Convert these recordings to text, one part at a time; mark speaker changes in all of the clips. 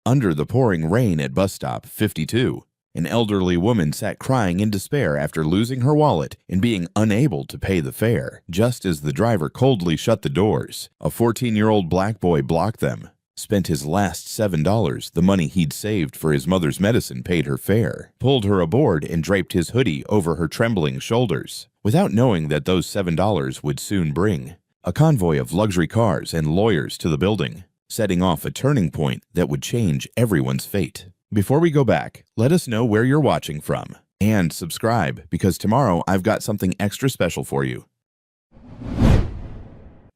Speaker 1: Under the pouring rain at bus stop 52, an elderly woman sat crying in despair after losing her wallet and being unable to pay the fare. Just as the driver coldly shut the doors, a 14-year-old black boy blocked them. Spent his last $7, the money he'd saved for his mother's medicine, paid her fare, pulled her aboard, and draped his hoodie over her trembling shoulders, without knowing that those $7 would soon bring a convoy of luxury cars and lawyers to the building, setting off a turning point that would change everyone's fate. Before we go back, let us know where you're watching from, and subscribe, because tomorrow I've got something extra special for you.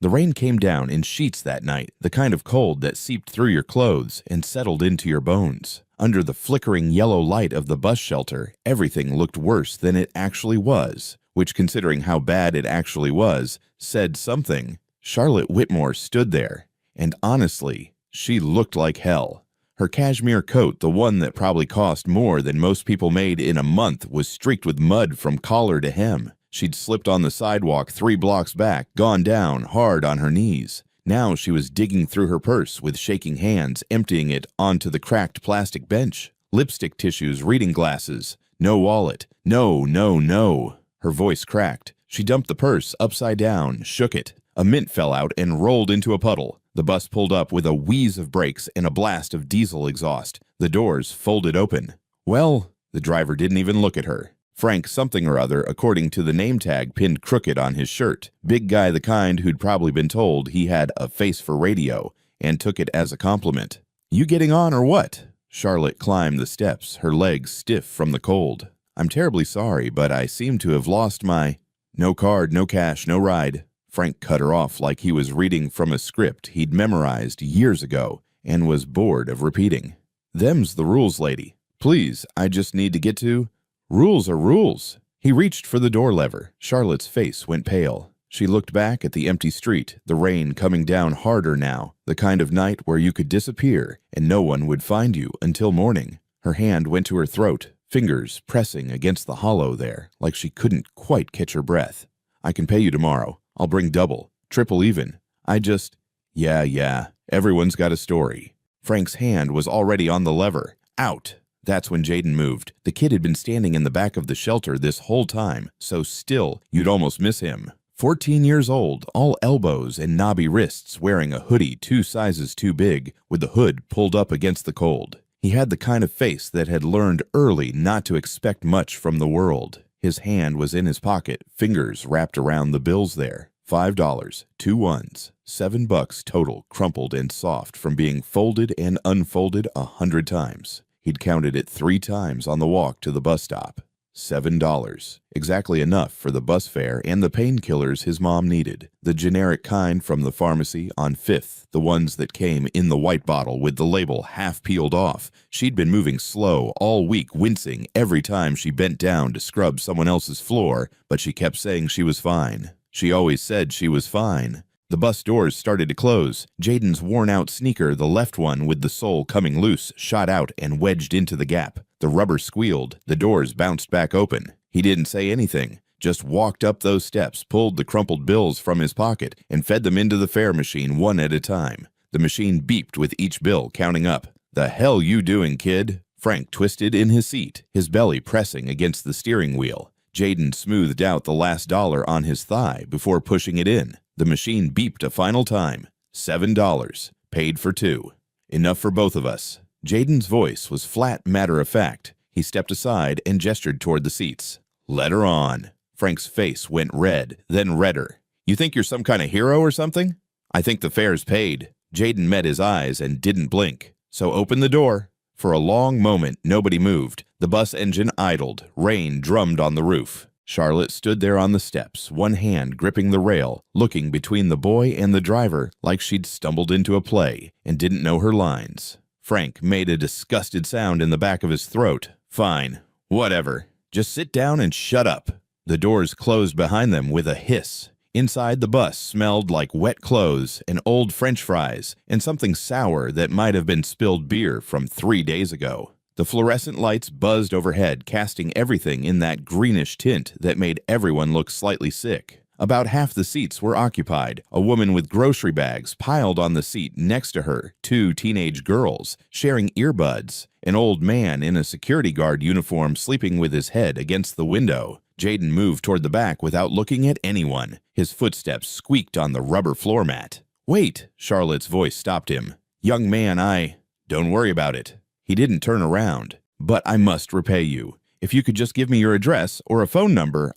Speaker 1: The rain came down in sheets that night, the kind of cold that seeped through your clothes and settled into your bones. Under the flickering yellow light of the bus shelter, everything looked worse than it actually was, which, considering how bad it actually was, said something. Charlotte Whitmore stood there, and honestly, she looked like hell. Her cashmere coat, the one that probably cost more than most people made in a month, was streaked with mud from collar to hem. She'd slipped on the sidewalk 3 blocks back, gone down hard on her knees. Now she was digging through her purse with shaking hands, emptying it onto the cracked plastic bench. Lipstick tissues, reading glasses. No wallet. No, no, no. Her voice cracked. She dumped the purse upside down, shook it. A mint fell out and rolled into a puddle. The bus pulled up with a wheeze of brakes and a blast of diesel exhaust. The doors folded open. Well, the driver didn't even look at her. Frank something or other, according to the name tag pinned crooked on his shirt. Big guy, the kind who'd probably been told he had a face for radio, and took it as a compliment. "You getting on or what?" Charlotte climbed the steps, her legs stiff from the cold. "I'm terribly sorry, but I seem to have lost my—" "No card, no cash, no ride." Frank cut her off like he was reading from a script he'd memorized years ago and was bored of repeating. "Them's the rules, lady. Please, I just need to get to—" "Rules are rules." He reached for the door lever. Charlotte's face went pale. She looked back at the empty street, the rain coming down harder now, the kind of night where you could disappear and no one would find you until morning. Her hand went to her throat, fingers pressing against the hollow there, like she couldn't quite catch her breath. "I can pay you tomorrow. I'll bring double, triple even. I just—" Yeah, everyone's got a story." Frank's hand was already on the lever. Out! That's when Jaden moved. The kid had been standing in the back of the shelter this whole time, so still you'd almost miss him. 14 years old, all elbows and knobby wrists, wearing a hoodie 2 sizes too big, with the hood pulled up against the cold. He had the kind of face that had learned early not to expect much from the world. His hand was in his pocket, fingers wrapped around the bills there. $5, 2 ones, $7 total, crumpled and soft from being folded and unfolded 100 times. He'd counted it 3 times on the walk to the bus stop. $7. Exactly enough for the bus fare and the painkillers his mom needed. The generic kind from the pharmacy on 5th, the ones that came in the white bottle with the label half peeled off. She'd been moving slow all week, wincing every time she bent down to scrub someone else's floor, but she kept saying she was fine. She always said she was fine. The bus doors started to close. Jaden's worn-out sneaker, the left one with the sole coming loose, shot out and wedged into the gap. The rubber squealed. The doors bounced back open. He didn't say anything, just walked up those steps, pulled the crumpled bills from his pocket, and fed them into the fare machine one at a time. The machine beeped with each bill counting up. "The hell you doing, kid?" Frank twisted in his seat, his belly pressing against the steering wheel. Jaden smoothed out the last dollar on his thigh before pushing it in. The machine beeped a final time. $7. Paid for 2. Enough for both of us. Jaden's voice was flat matter-of-fact. He stepped aside and gestured toward the seats. "Let her on." Frank's face went red, then redder. "You think you're some kind of hero or something?" "I think the fare's paid." Jaden met his eyes and didn't blink. "So open the door." For a long moment, nobody moved. The bus engine idled. Rain drummed on the roof. Charlotte stood there on the steps, one hand gripping the rail, looking between the boy and the driver like she'd stumbled into a play and didn't know her lines. Frank made a disgusted sound in the back of his throat. "Fine. Whatever. Just sit down and shut up." The doors closed behind them with a hiss. Inside, the bus smelled like wet clothes and old French fries and something sour that might have been spilled beer from 3 days ago. The fluorescent lights buzzed overhead, casting everything in that greenish tint that made everyone look slightly sick. About half the seats were occupied. A woman with grocery bags piled on the seat next to her, two teenage girls sharing earbuds, an old man in a security guard uniform sleeping with his head against the window. Jaden moved toward the back without looking at anyone. His footsteps squeaked on the rubber floor mat. "Wait!" Charlotte's voice stopped him. "Young man, Don't worry about it." He didn't turn around. "But I must repay you. If you could just give me your address or a phone number,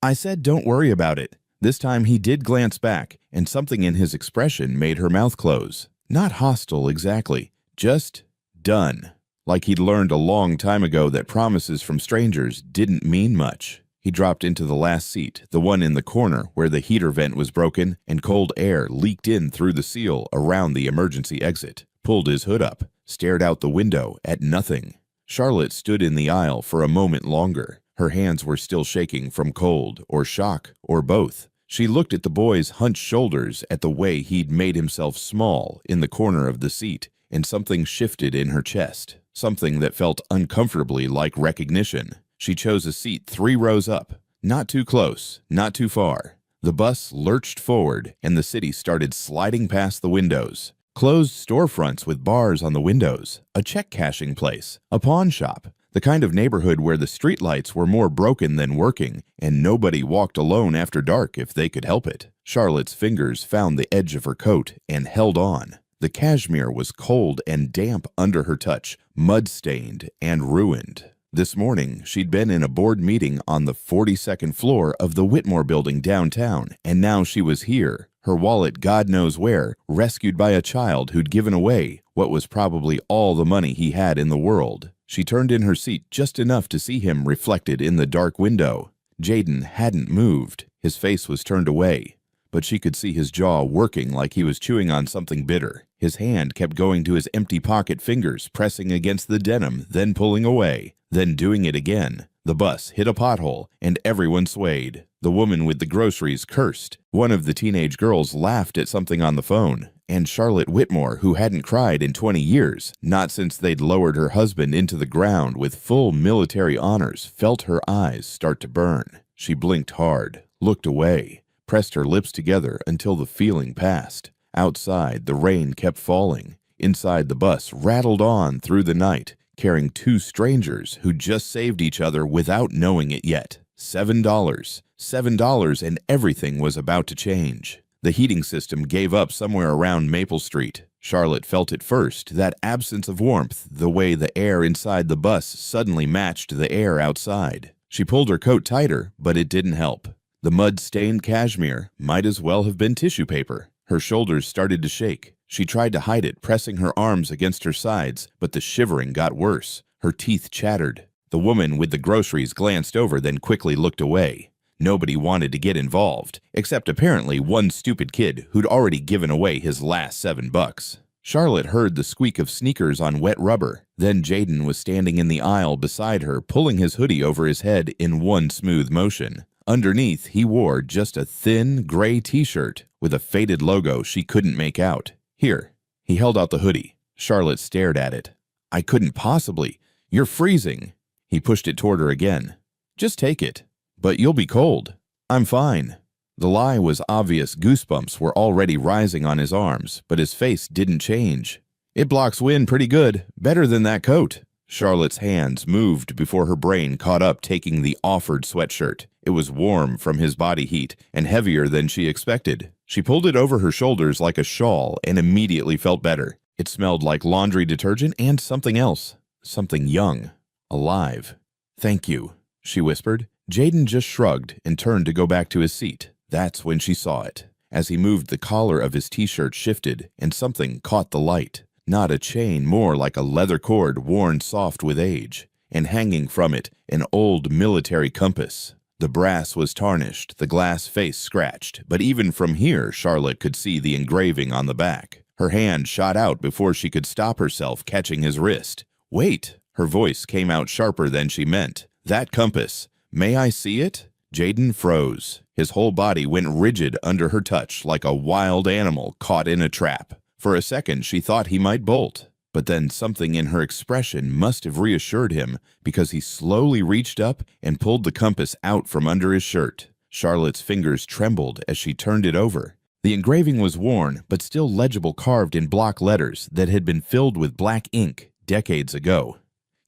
Speaker 1: I said don't worry about it." This time he did glance back, and something in his expression made her mouth close. Not hostile exactly, just done. Like he'd learned a long time ago that promises from strangers didn't mean much. He dropped into the last seat, the one in the corner where the heater vent was broken and cold air leaked in through the seal around the emergency exit, pulled his hood up, stared out the window at nothing. Charlotte stood in the aisle for a moment longer. Her hands were still shaking from cold or shock or both. She looked at the boy's hunched shoulders, at the way he'd made himself small in the corner of the seat, and something shifted in her chest, something that felt uncomfortably like recognition. She chose a seat 3 rows up, not too close, not too far. The bus lurched forward, and the city started sliding past the windows. Closed storefronts with bars on the windows, a check-cashing place, a pawn shop, the kind of neighborhood where the streetlights were more broken than working, and nobody walked alone after dark if they could help it. Charlotte's fingers found the edge of her coat and held on. The cashmere was cold and damp under her touch, mud-stained and ruined. This morning, she'd been in a board meeting on the 42nd floor of the Whitmore building downtown, and now she was here, her wallet God knows where, rescued by a child who'd given away what was probably all the money he had in the world. She turned in her seat just enough to see him reflected in the dark window. Jaden hadn't moved. His face was turned away, but she could see his jaw working like he was chewing on something bitter. His hand kept going to his empty pocket fingers, pressing against the denim, then pulling away, then doing it again. The bus hit a pothole, and everyone swayed. The woman with the groceries cursed. One of the teenage girls laughed at something on the phone, and Charlotte Whitmore, who hadn't cried in 20 years, not since they'd lowered her husband into the ground with full military honors, felt her eyes start to burn. She blinked hard, looked away, pressed her lips together until the feeling passed. Outside, the rain kept falling. Inside, the bus rattled on through the night, carrying 2 strangers who just saved each other without knowing it yet. $7, and everything was about to change. The heating system gave up somewhere around Maple Street. Charlotte felt it first, that absence of warmth, the way the air inside the bus suddenly matched the air outside. She pulled her coat tighter, but it didn't help. The mud-stained cashmere might as well have been tissue paper. Her shoulders started to shake. She tried to hide it, pressing her arms against her sides, but the shivering got worse. Her teeth chattered. The woman with the groceries glanced over, then quickly looked away. Nobody wanted to get involved, except apparently one stupid kid who'd already given away his last $7. Charlotte heard the squeak of sneakers on wet rubber. Then Jaden was standing in the aisle beside her, pulling his hoodie over his head in one smooth motion. Underneath, he wore just a thin, gray t-shirt with a faded logo she couldn't make out. "Here." He held out the hoodie. Charlotte stared at it. "I couldn't possibly. You're freezing." He pushed it toward her again. "Just take it." "But you'll be cold." "I'm fine." The lie was obvious. Goosebumps were already rising on his arms, but his face didn't change. "It blocks wind pretty good. Better than that coat." Charlotte's hands moved before her brain caught up, taking the offered sweatshirt. It was warm from his body heat and heavier than she expected. She pulled it over her shoulders like a shawl and immediately felt better. It smelled like laundry detergent and something else. Something young. Alive. "Thank you," she whispered. Jaden just shrugged and turned to go back to his seat. That's when she saw it. As he moved, the collar of his t-shirt shifted, and something caught the light. Not a chain, more like a leather cord worn soft with age, and hanging from it, an old military compass. The brass was tarnished, the glass face scratched, but even from here Charlotte could see the engraving on the back. Her hand shot out before she could stop herself, catching his wrist. "Wait!" Her voice came out sharper than she meant. "That compass. May I see it?" Jaden froze. His whole body went rigid under her touch, like a wild animal caught in a trap. For a second, she thought he might bolt. But then something in her expression must have reassured him, because he slowly reached up and pulled the compass out from under his shirt. Charlotte's fingers trembled as she turned it over. The engraving was worn, but still legible, carved in block letters that had been filled with black ink decades ago.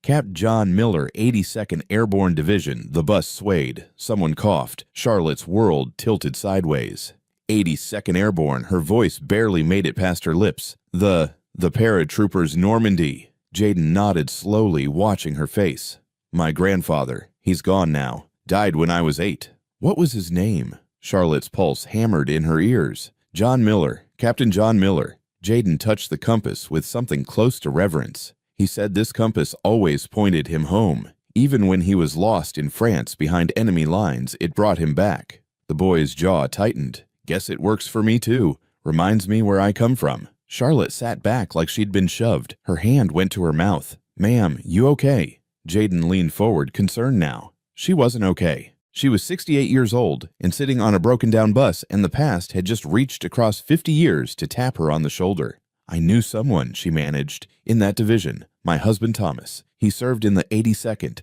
Speaker 1: Cap John Miller, 82nd Airborne Division. The bus swayed. Someone coughed. Charlotte's world tilted sideways. 82nd Airborne. Her voice barely made it past her lips. The paratroopers Normandy. Jaden nodded slowly, watching her face. My grandfather. He's gone now. Died when I was 8. What was his name? Charlotte's pulse hammered in her ears. John Miller. Captain John Miller. Jaden touched the compass with something close to reverence. He said this compass always pointed him home. Even when he was lost in France behind enemy lines, it brought him back. The boy's jaw tightened. Guess it works for me too. Reminds me where I come from. Charlotte sat back like she'd been shoved. Her hand went to her mouth. Ma'am, you okay? Jaden leaned forward, concerned now. She wasn't okay. She was 68 years old and sitting on a broken-down bus, and the past had just reached across 50 years to tap her on the shoulder. I knew someone, she managed, in that division. My husband Thomas. He served in the 82nd.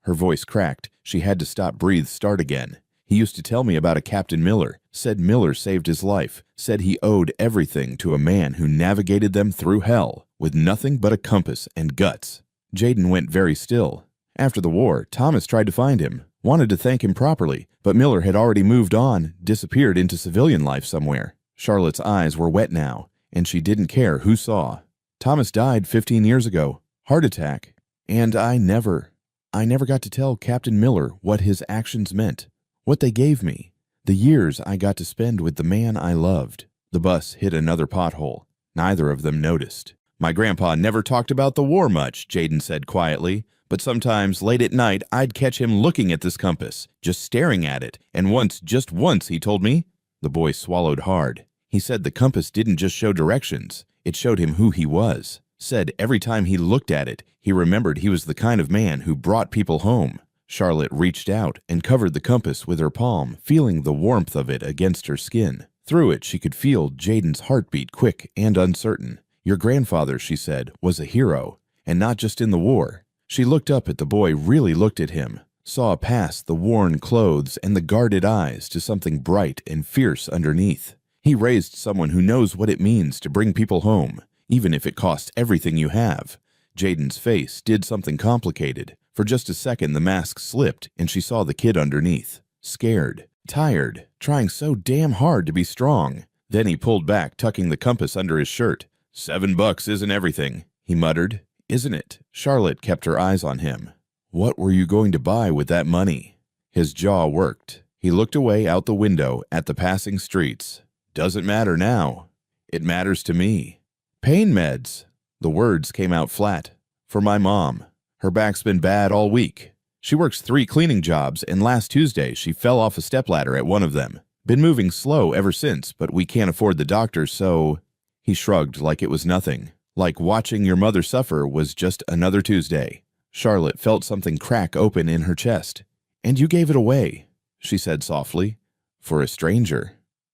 Speaker 1: Her voice cracked. She had to stop, breathe, start again. He used to tell me about a Captain Miller. Said Miller saved his life. Said he owed everything to a man who navigated them through hell with nothing but a compass and guts. Jaden went very still. After the war, Thomas tried to find him. Wanted to thank him properly, but Miller had already moved on, disappeared into civilian life somewhere. Charlotte's eyes were wet now, and she didn't care who saw. Thomas died 15 years ago. Heart attack. And I never got to tell Captain Miller what his actions meant, what they gave me, the years I got to spend with the man I loved. The bus hit another pothole. Neither of them noticed. My grandpa never talked about the war much, Jaden said quietly, but sometimes late at night I'd catch him looking at this compass, just staring at it, and just once, he told me. The boy swallowed hard. He said the compass didn't just show directions, it showed him who he was. Said every time he looked at it, he remembered he was the kind of man who brought people home. Charlotte reached out and covered the compass with her palm, feeling the warmth of it against her skin. Through it, she could feel Jaden's heartbeat, quick and uncertain. Your grandfather, she said, was a hero, and not just in the war. She looked up at the boy, really looked at him, saw past the worn clothes and the guarded eyes to something bright and fierce underneath. He raised someone who knows what it means to bring people home, even if it costs everything you have. Jaden's face did something complicated. For just a second, the mask slipped, and she saw the kid underneath. Scared, tired, trying so damn hard to be strong. Then he pulled back, tucking the compass under his shirt. $7 isn't everything, he muttered. Isn't it? Charlotte kept her eyes on him. What were you going to buy with that money? His jaw worked. He looked away out the window at the passing streets. Doesn't matter now. It matters to me. Pain meds. The words came out flat. For my mom. Her back's been bad all week. She works 3 cleaning jobs, and last Tuesday she fell off a stepladder at one of them. Been moving slow ever since, but we can't afford the doctor, so... He shrugged like it was nothing. Like watching your mother suffer was just another Tuesday. Charlotte felt something crack open in her chest. And you gave it away, she said softly. For a stranger.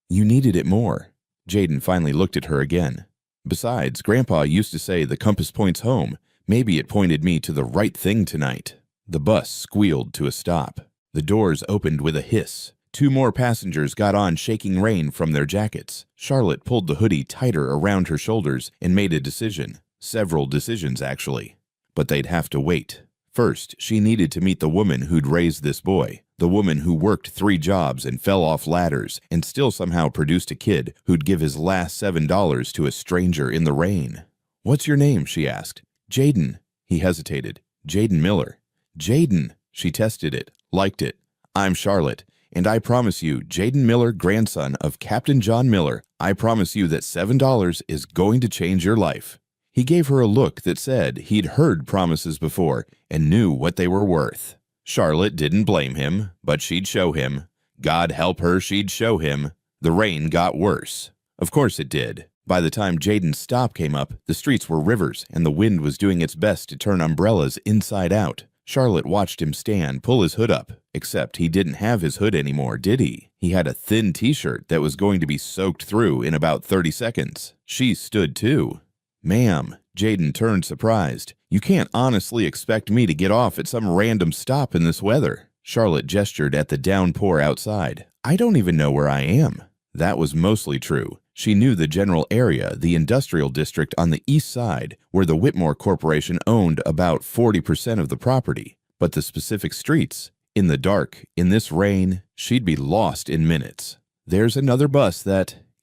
Speaker 1: You needed it more. Jaden finally looked at her again. Besides, Grandpa used to say the compass points home. Maybe it pointed me to the right thing tonight. The bus squealed to a stop. The doors opened with a hiss. 2 more passengers got on, shaking rain from their jackets. Charlotte pulled the hoodie tighter around her shoulders and made a decision. Several decisions, actually. But they'd have to wait. First, she needed to meet the woman who'd raised this boy. The woman who worked 3 jobs and fell off ladders and still somehow produced a kid who'd give his last $7 to a stranger in the rain. What's your name? She asked. Jaden. He hesitated. Jaden Miller. Jaden. She tested it, liked it. I'm Charlotte, and I promise you, Jaden Miller, grandson of Captain John Miller, I promise you that $7 is going to change your life. He gave her a look that said he'd heard promises before and knew what they were worth. Charlotte didn't blame him, but she'd show him. God help her, she'd show him. The rain got worse. Of course it did. By the time Jaden's stop came up, the streets were rivers, and the wind was doing its best to turn umbrellas inside out. Charlotte watched him stand, pull his hood up. Except he didn't have his hood anymore, did he? He had a thin t-shirt that was going to be soaked through in about 30 seconds. She stood too. Ma'am, Jaden turned surprised. You can't honestly expect me to get off at some random stop in this weather. Charlotte gestured at the downpour outside. "I don't even know where I am." That was mostly true. She knew the general area, the industrial district on the east side, where the Whitmore Corporation owned about 40% of the property. But the specific streets, in the dark, in this rain, she'd be lost in minutes. "There's another bus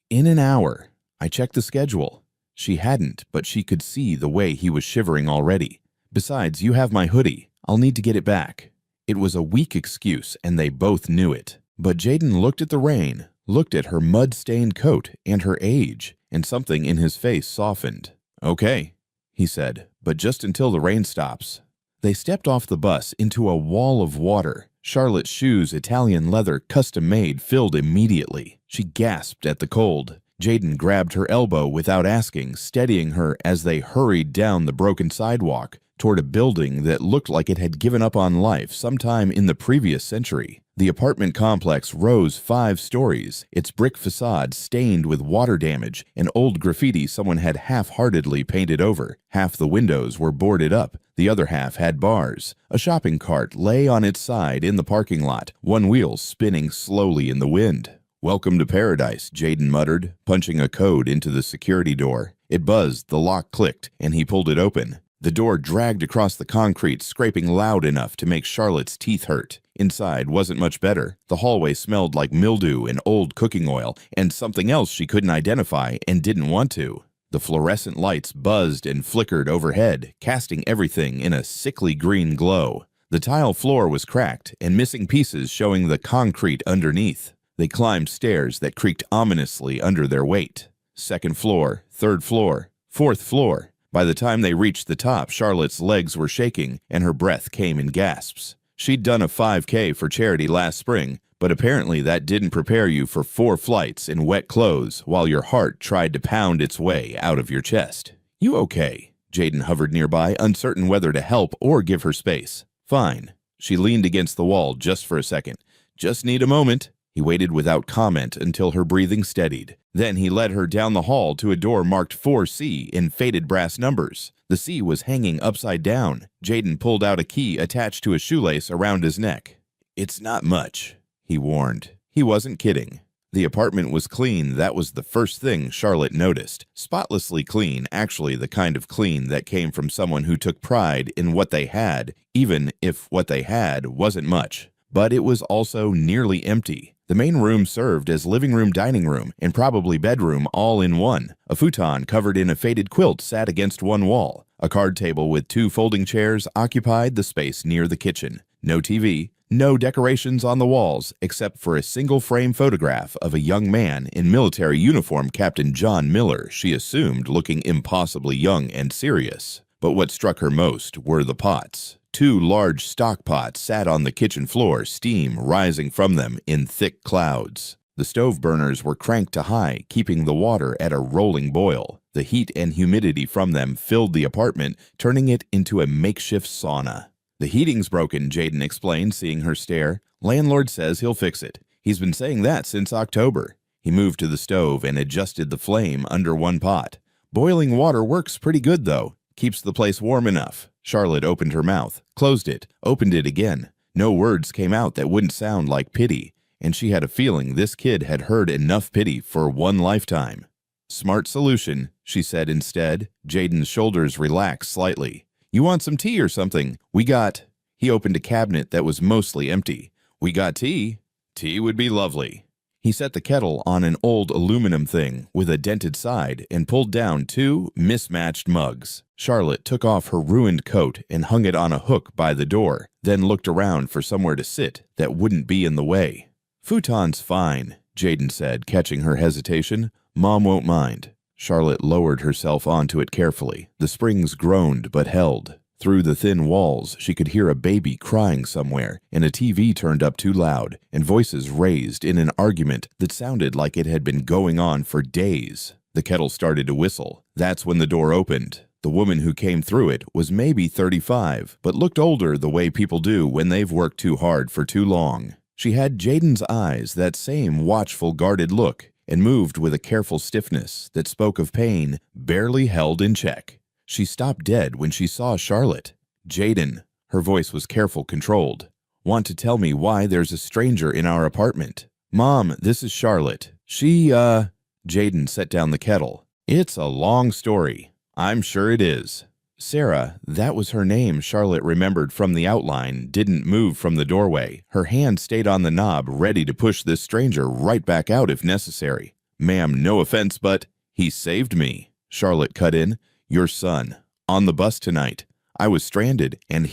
Speaker 1: in an hour." I checked the schedule. She hadn't, but she could see the way he was shivering already. "Besides, you have my hoodie. I'll need to get it back." It was a weak excuse, and they both knew it. But Jaden looked at the rain, looked at her mud-stained coat and her age, and something in his face softened. "Okay," he said, "but just until the rain stops." They stepped off the bus into a wall of water. Charlotte's shoes, Italian leather, custom-made, filled immediately. She gasped at the cold. Jaden grabbed her elbow without asking, steadying her as they hurried down the broken sidewalk toward a building that looked like it had given up on life sometime in the previous century. The apartment complex rose 5 stories, its brick facade stained with water damage and old graffiti someone had half-heartedly painted over. Half the windows were boarded up, the other half had bars. A shopping cart lay on its side in the parking lot, one wheel spinning slowly in the wind. "Welcome to paradise," Jaden muttered, punching a code into the security door. It buzzed, the lock clicked, and he pulled it open. The door dragged across the concrete, scraping loud enough to make Charlotte's teeth hurt. Inside wasn't much better. The hallway smelled like mildew and old cooking oil, and something else she couldn't identify and didn't want to. The fluorescent lights buzzed and flickered overhead, casting everything in a sickly green glow. The tile floor was cracked, and missing pieces showing the concrete underneath. They climbed stairs that creaked ominously under their weight. Second floor, third floor, fourth floor. By the time they reached the top, Charlotte's legs were shaking and her breath came in gasps. She'd done a 5K for charity last spring, but apparently that didn't prepare you for 4 flights in wet clothes while your heart tried to pound its way out of your chest. "You okay?" Jaden hovered nearby, uncertain whether to help or give her space. "Fine." She leaned against the wall just for a second. "Just need a moment." He waited without comment until her breathing steadied. Then he led her down the hall to a door marked 4C in faded brass numbers. The C was hanging upside down. Jaden pulled out a key attached to a shoelace around his neck. "It's not much," he warned. He wasn't kidding. The apartment was clean. That was the first thing Charlotte noticed. Spotlessly clean, actually the kind of clean that came from someone who took pride in what they had, even if what they had wasn't much. But it was also nearly empty. The main room served as living room, dining room, and probably bedroom all in one. A futon covered in a faded quilt sat against one wall. A card table with 2 folding chairs occupied the space near the kitchen. No TV, no decorations on the walls except for a single frame photograph of a young man in military uniform, Captain John Miller, she assumed looking impossibly young and serious. But what struck her most were the pots. 2 large stock pots sat on the kitchen floor, steam rising from them in thick clouds. The stove burners were cranked to high, keeping the water at a rolling boil. The heat and humidity from them filled the apartment, turning it into a makeshift sauna. "The heating's broken," Jaden explained, seeing her stare. "Landlord says he'll fix it. He's been saying that since October." He moved to the stove and adjusted the flame under one pot. "Boiling water works pretty good, though. Keeps the place warm enough." Charlotte opened her mouth, closed it, opened it again. No words came out that wouldn't sound like pity, and she had a feeling this kid had heard enough pity for one lifetime. "Smart solution," she said instead. Jaden's shoulders relaxed slightly. "You want some tea or something? We got—" He opened a cabinet that was mostly empty. "We got tea. Tea would be lovely." He set the kettle on an old aluminum thing with a dented side and pulled down 2 mismatched mugs. Charlotte took off her ruined coat and hung it on a hook by the door, then looked around for somewhere to sit that wouldn't be in the way. "Futon's fine," Jaden said, catching her hesitation. "Mom won't mind." Charlotte lowered herself onto it carefully. The springs groaned but held. Through the thin walls, she could hear a baby crying somewhere, and a TV turned up too loud, and voices raised in an argument that sounded like it had been going on for days. The kettle started to whistle. That's when the door opened. The woman who came through it was maybe 35, but looked older the way people do when they've worked too hard for too long. She had Jaden's eyes, that same watchful, guarded look, and moved with a careful stiffness that spoke of pain barely held in check. She stopped dead when she saw Charlotte. "Jaden." Her voice was careful, controlled. Want to tell me why there's a stranger in our apartment? Mom, this is Charlotte. Jaden set down the kettle. It's a long story. I'm sure it is. Sarah, that was her name, Charlotte remembered from the outline, didn't move from the doorway. Her hand stayed on the knob, ready to push this stranger right back out if necessary. Ma'am, no offense, but he saved me. Charlotte cut in. Your son. On the bus tonight. I was stranded, and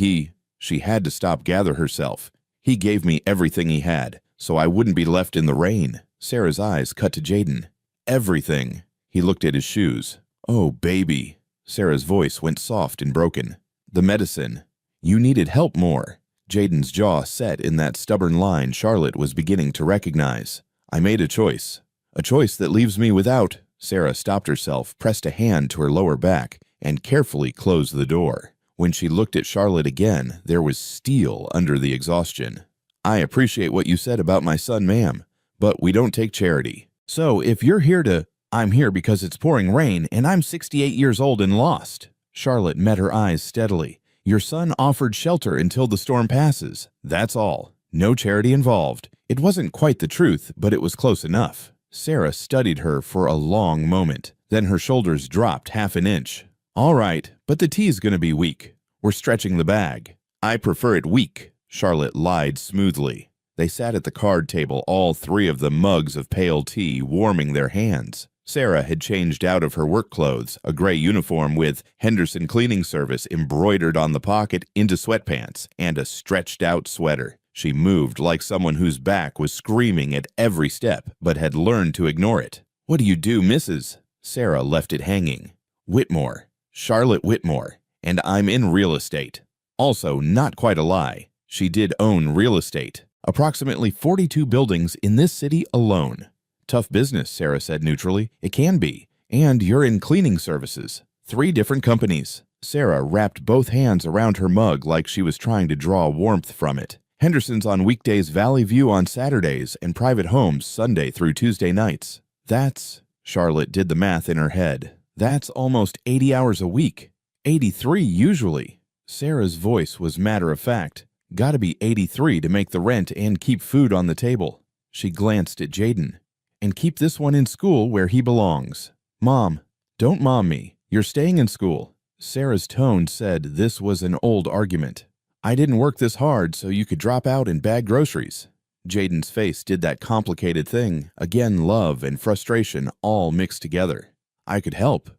Speaker 1: she had to stop, gather herself. He gave me everything he had, so I wouldn't be left in the rain. Sarah's eyes cut to Jaden. Everything. He looked at his shoes. Oh, baby. Sarah's voice went soft and broken. The medicine. You needed help more. Jaden's jaw set in that stubborn line Charlotte was beginning to recognize. I made a choice. A choice that leaves me without. Sarah stopped herself, pressed a hand to her lower back, and carefully closed the door. When she looked at Charlotte again, there was steel under the exhaustion. I appreciate what you said about my son, ma'am, but we don't take charity. So if you're here to... I'm here because it's pouring rain and I'm 68 years old and lost. Charlotte met her eyes steadily. Your son offered shelter until the storm passes. That's all. No charity involved. It wasn't quite the truth, but it was close enough. Sarah studied her for a long moment. Then her shoulders dropped half an inch. All right, but the tea's gonna be weak. We're stretching the bag. I prefer it weak, Charlotte lied smoothly. They sat at the card table, all three of them mugs of pale tea, warming their hands. Sarah had changed out of her work clothes, a gray uniform with Henderson Cleaning Service embroidered on the pocket, into sweatpants and a stretched-out sweater. She moved like someone whose back was screaming at every step, but had learned to ignore it. What do you do, Mrs.? Sarah left it hanging. Whitmore. Charlotte Whitmore. And I'm in real estate. Also, not quite a lie. She did own real estate. Approximately 42 buildings in this city alone. Tough business, Sarah said neutrally. It can be. And you're in cleaning services. 3 different companies. Sarah wrapped both hands around her mug like she was trying to draw warmth from it. Henderson's on weekdays, Valley View on Saturdays, and private homes Sunday through Tuesday nights. That's... Charlotte did the math in her head. That's almost 80 hours a week. 83 usually. Sarah's voice was matter-of-fact. Gotta be 83 to make the rent and keep food on the table. She glanced at Jaden. And keep this one in school where he belongs. Mom, don't mom me. You're staying in school. Sarah's tone said this was an old argument. I didn't work this hard so you could drop out and bag groceries. Jaden's face did that complicated thing. Again, love and frustration all mixed together. I could help.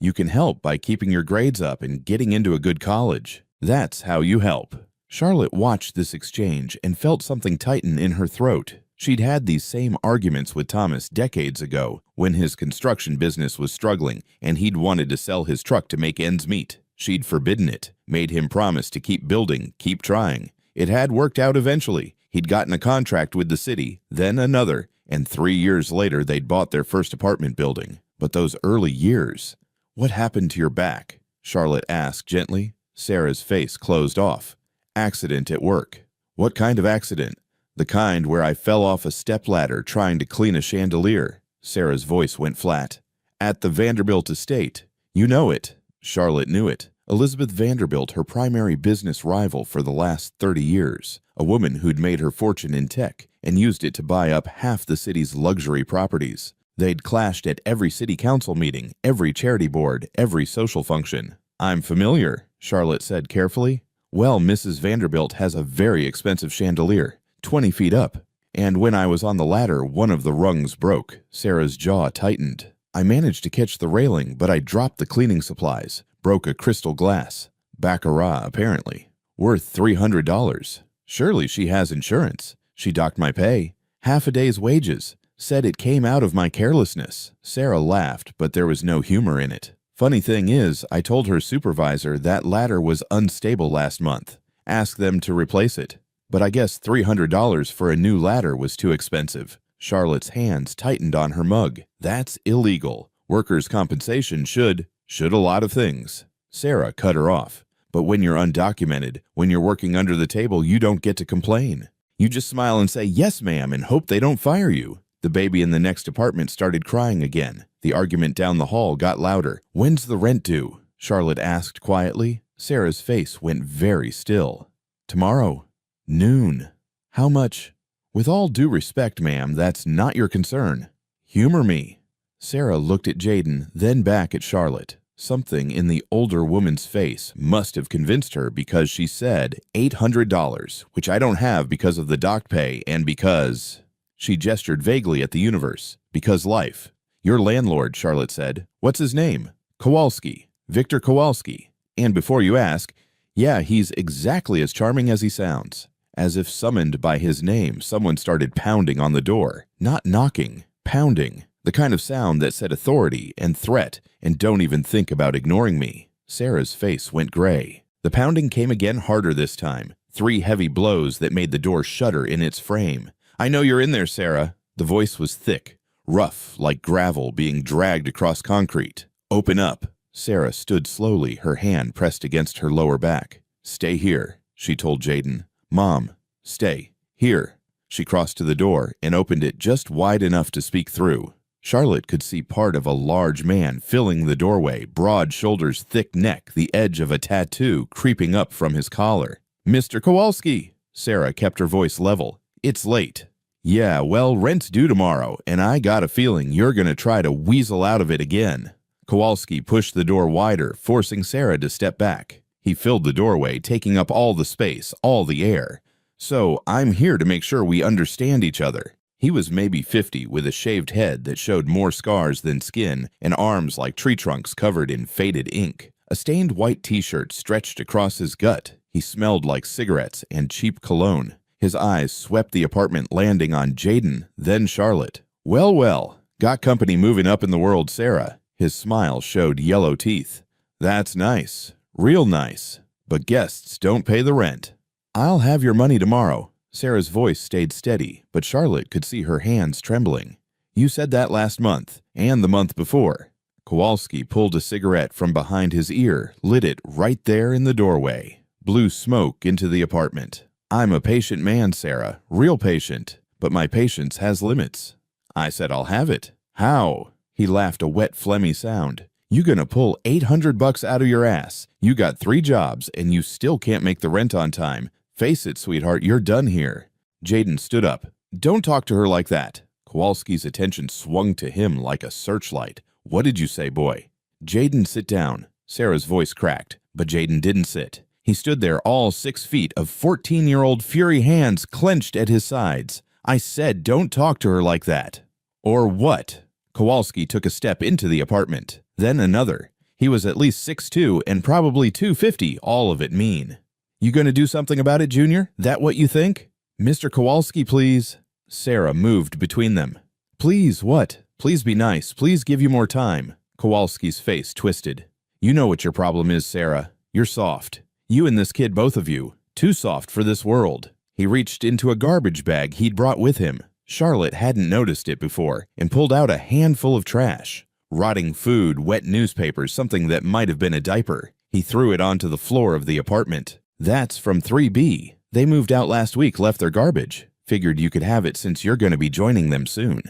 Speaker 1: You can help by keeping your grades up and getting into a good college. That's how you help. Charlotte watched this exchange and felt something tighten in her throat. She'd had these same arguments with Thomas decades ago when his construction business was struggling and he'd wanted to sell his truck to make ends meet. She'd forbidden it, made him promise to keep building, keep trying. It had worked out eventually. He'd gotten a contract with the city, then another, and 3 years later they'd bought their first apartment building. But those early years... What happened to your back? Charlotte asked gently. Sarah's face closed off. Accident at work. What kind of accident? The kind where I fell off a stepladder trying to clean a chandelier. Sarah's voice went flat. At the Vanderbilt estate. You know it. Charlotte knew it. Elizabeth Vanderbilt, her primary business rival for the last 30 years. A woman who'd made her fortune in tech and used it to buy up half the city's luxury properties. They'd clashed at every city council meeting, every charity board, every social function. I'm familiar, Charlotte said carefully. Well, Mrs. Vanderbilt has a very expensive chandelier, 20 feet up. And when I was on the ladder, one of the rungs broke. Sarah's jaw tightened. I managed to catch the railing, but I dropped the cleaning supplies, broke a crystal glass. Baccarat, apparently. Worth $300. Surely she has insurance. She docked my pay. Half a day's wages. Said it came out of my carelessness. Sarah laughed, but there was no humor in it. Funny thing is, I told her supervisor that ladder was unstable last month. Asked them to replace it. But I guess $300 for a new ladder was too expensive. Charlotte's hands tightened on her mug. That's illegal. Workers' compensation should a lot of things. Sarah cut her off. But when you're undocumented, when you're working under the table, you don't get to complain. You just smile and say, yes, ma'am, and hope they don't fire you. The baby in the next apartment started crying again. The argument down the hall got louder. When's the rent due? Charlotte asked quietly. Sarah's face went very still. Tomorrow. Noon. How much? With all due respect, ma'am, that's not your concern. Humor me. Sarah looked at Jaden, then back at Charlotte. Something in the older woman's face must have convinced her because she said $800, which I don't have because of the dock pay and because... She gestured vaguely at the universe. Because life. Your landlord, Charlotte said. What's his name? Kowalski. Victor Kowalski. And before you ask, yeah, he's exactly as charming as he sounds. As if summoned by his name, someone started pounding on the door. Not knocking, pounding. The kind of sound that said authority and threat, and don't even think about ignoring me. Sarah's face went gray. The pounding came again harder this time. 3 heavy blows that made the door shudder in its frame. I know you're in there, Sarah. The voice was thick, rough, like gravel being dragged across concrete. Open up. Sarah stood slowly, her hand pressed against her lower back. Stay here, she told Jaden. Mom, stay. Here. She crossed to the door and opened it just wide enough to speak through. Charlotte could see part of a large man filling the doorway, broad shoulders, thick neck, the edge of a tattoo creeping up from his collar. Mr. Kowalski! Sarah kept her voice level. It's late. Yeah, well, rent's due tomorrow, and I got a feeling you're gonna try to weasel out of it again. Kowalski pushed the door wider, forcing Sarah to step back. He filled the doorway, taking up all the space, all the air. So, I'm here to make sure we understand each other. He was maybe 50, with a shaved head that showed more scars than skin, and arms like tree trunks covered in faded ink. A stained white t-shirt stretched across his gut. He smelled like cigarettes and cheap cologne. His eyes swept the apartment, landing on Jaden, then Charlotte. Well, well, got company moving up in the world, Sarah. His smile showed yellow teeth. That's nice, real nice. But guests don't pay the rent. I'll have your money tomorrow. Sarah's voice stayed steady, but Charlotte could see her hands trembling. You said that last month, and the month before. Kowalski pulled a cigarette from behind his ear, lit it right there in the doorway. Blew smoke into the apartment. I'm a patient man, Sarah, real patient, but my patience has limits. I said I'll have it. How? He laughed a wet, phlegmy sound. You gonna pull $800 out of your ass. You got 3 jobs, and you still can't make the rent on time. Face it, sweetheart, you're done here. Jaden stood up. Don't talk to her like that. Kowalski's attention swung to him like a searchlight. What did you say, boy? Jaden, sit down. Sarah's voice cracked, but Jaden didn't sit. He stood there, all 6 feet of 14-year-old fury hands clenched at his sides. I said don't talk to her like that. Or what? Kowalski took a step into the apartment, then another. He was at least 6'2" and probably 250, all of it mean. You gonna do something about it, Junior? That what you think? Mr. Kowalski, please. Sarah moved between them. Please, what? Please be nice. Please give you more time. Kowalski's face twisted. You know what your problem is, Sarah. You're soft. You and this kid, both of you. Too soft for this world. He reached into a garbage bag he'd brought with him. Charlotte hadn't noticed it before and pulled out a handful of trash. Rotting food, wet newspapers, something that might have been a diaper. He threw it onto the floor of the apartment. That's from 3B. They moved out last week, left their garbage. Figured you could have it since you're going to be joining them soon.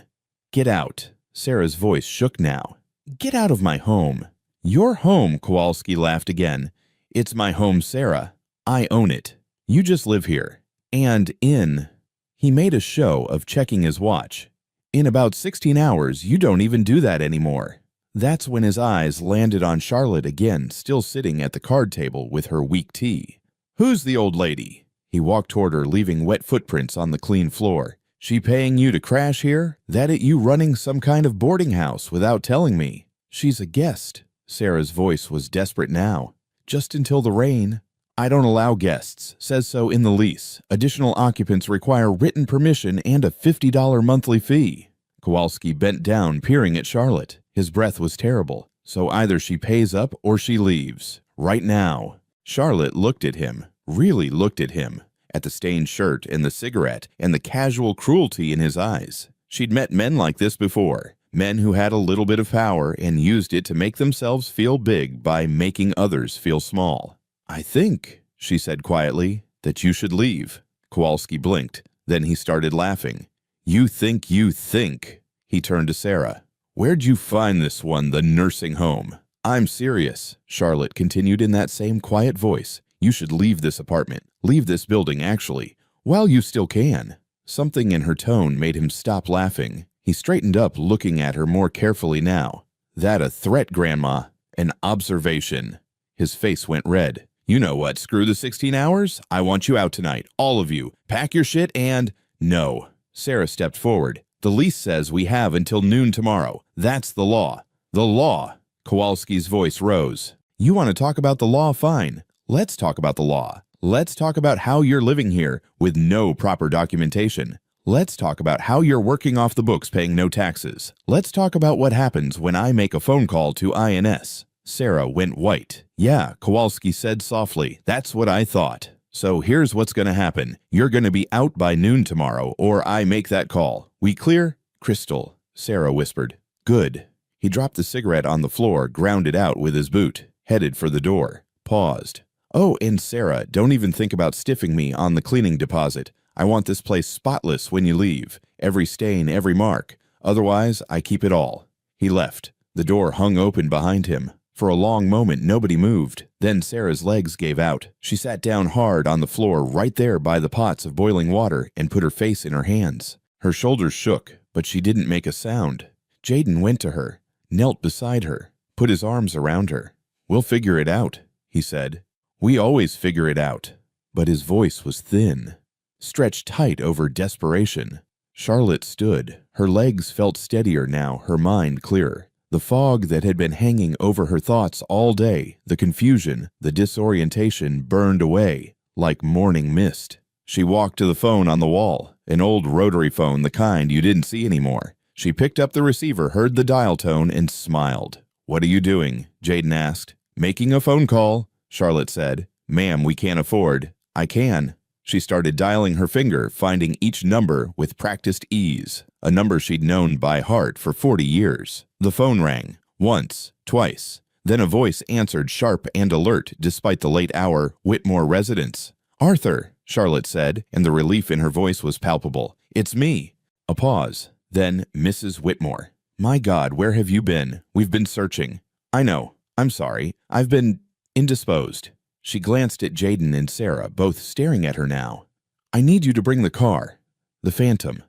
Speaker 1: Get out. Sarah's voice shook now. Get out of my home. Your home, Kowalski laughed again. It's my home, Sarah. I own it. You just live here. And in... He made a show of checking his watch. In about 16 hours, you don't even do that anymore. That's when his eyes landed on Charlotte again, still sitting at the card table with her weak tea. Who's the old lady? He walked toward her, leaving wet footprints on the clean floor. She paying you to crash here? That it you running some kind of boarding house without telling me? She's a guest. Sarah's voice was desperate now. Just until the rain. I don't allow guests. Says so in the lease. Additional occupants require written permission and a $50 monthly fee. Kowalski bent down, peering at Charlotte. His breath was terrible. So either she pays up or she leaves. Right now. Charlotte looked at him. Really looked at him. At the stained shirt and the cigarette and the casual cruelty in his eyes. She'd met men like this before. Men who had a little bit of power and used it to make themselves feel big by making others feel small. I think, she said quietly, that you should leave. Kowalski blinked. Then he started laughing. You think. He turned to Sarah. Where'd you find this one, the nursing home? I'm serious, Charlotte continued in that same quiet voice. You should leave this apartment. Leave this building, actually. While you still can. Something in her tone made him stop laughing. He straightened up, looking at her more carefully now. That a threat, Grandma? An observation. His face went red. You know what, screw the 16 hours. I want you out tonight, all of you. Pack your shit and… No. Sarah stepped forward. The lease says we have until noon tomorrow. That's the law. The law. Kowalski's voice rose. You want to talk about the law? Fine. Let's talk about the law. Let's talk about how you're living here with no proper documentation. Let's talk about how you're working off the books paying no taxes. Let's talk about what happens when I make a phone call to INS. Sarah went white. Yeah, Kowalski said softly. That's what I thought. So here's what's going to happen. You're going to be out by noon tomorrow, or I make that call. We clear? Crystal, Sarah whispered. Good. He dropped the cigarette on the floor, ground it out with his boot, headed for the door, paused. Oh, and Sarah, don't even think about stiffing me on the cleaning deposit. I want this place spotless when you leave. Every stain, every mark. Otherwise, I keep it all. He left. The door hung open behind him. For a long moment, nobody moved. Then Sarah's legs gave out. She sat down hard on the floor right there by the pots of boiling water and put her face in her hands. Her shoulders shook, but she didn't make a sound. Jaden went to her, knelt beside her, put his arms around her. We'll figure it out, he said. We always figure it out. But his voice was thin, stretched tight over desperation. Charlotte stood. Her legs felt steadier now, her mind clearer. The fog that had been hanging over her thoughts all day, the confusion, the disorientation burned away like morning mist. She walked to the phone on the wall, an old rotary phone, the kind you didn't see anymore. She picked up the receiver, heard the dial tone, and smiled. What are you doing? Jaden asked. Making a phone call, Charlotte said. Ma'am, we can't afford. I can. She started dialing her finger, finding each number with practiced ease, a number she'd known by heart for 40 years. The phone rang, once, twice. Then a voice answered, sharp and alert despite the late hour. Whitmore residence. Arthur, Charlotte said, and the relief in her voice was palpable. It's me. A pause. Then Mrs. Whitmore. My God, where have you been? We've been searching. I know. I'm sorry. I've been indisposed. She glanced at Jaden and Sarah, both staring at her now. I need you to bring the car. The Phantom.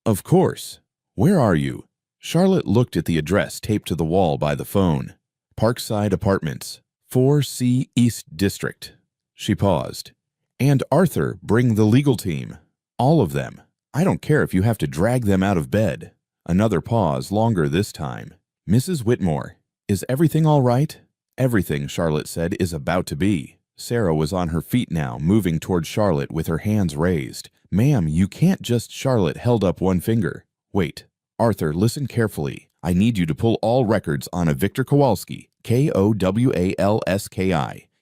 Speaker 1: Of course. Where are you? Charlotte looked at the address taped to the wall by the phone. Parkside Apartments, 4C East District. She paused. And Arthur, bring the legal team. All of them. I don't care if you have to drag them out of bed. Another pause, longer this time. Mrs. Whitmore, is everything all right? Everything, Charlotte said, is about to be. Sarah was on her feet now, moving toward Charlotte with her hands raised. Ma'am, you can't just… Charlotte held up one finger. Wait. Arthur, listen carefully. I need you to pull all records on a Victor Kowalski, Kowalski.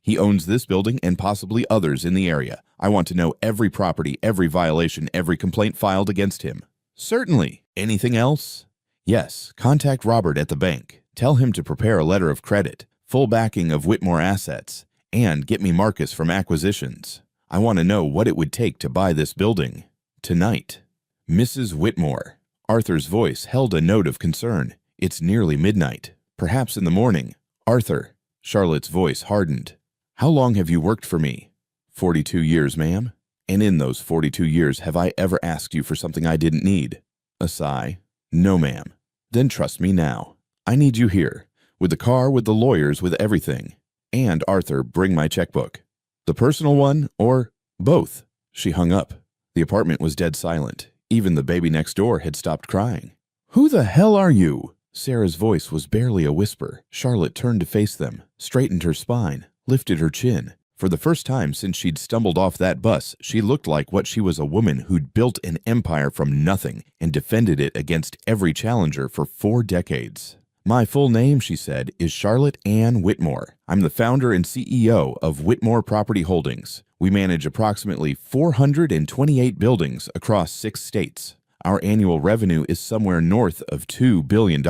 Speaker 1: He owns this building and possibly others in the area. I want to know every property, every violation, every complaint filed against him. Certainly. Anything else? Yes. Contact Robert at the bank. Tell him to prepare a letter of credit, full backing of Whitmore assets, and get me Marcus from acquisitions. I want to know what it would take to buy this building. Tonight. Mrs. Whitmore. Arthur's voice held a note of concern. It's nearly midnight. Perhaps in the morning. Arthur. Charlotte's voice hardened. How long have you worked for me? 42 years, ma'am. And in those 42 years, have I ever asked you for something I didn't need? A sigh. No, ma'am. Then trust me now. I need you here. With the car, with the lawyers, with everything. And, Arthur, bring my checkbook. The personal one, or both? She hung up. The apartment was dead silent. Even the baby next door had stopped crying. Who the hell are you? Sarah's voice was barely a whisper. Charlotte turned to face them, straightened her spine, lifted her chin. For the first time since she'd stumbled off that bus, she looked like what she was, a woman who'd built an empire from nothing and defended it against every challenger for 4 decades. My full name, she said, is Charlotte Ann Whitmore. I'm the founder and CEO of Whitmore Property Holdings. We manage approximately 428 buildings across 6 states. Our annual revenue is somewhere north of $2 billion,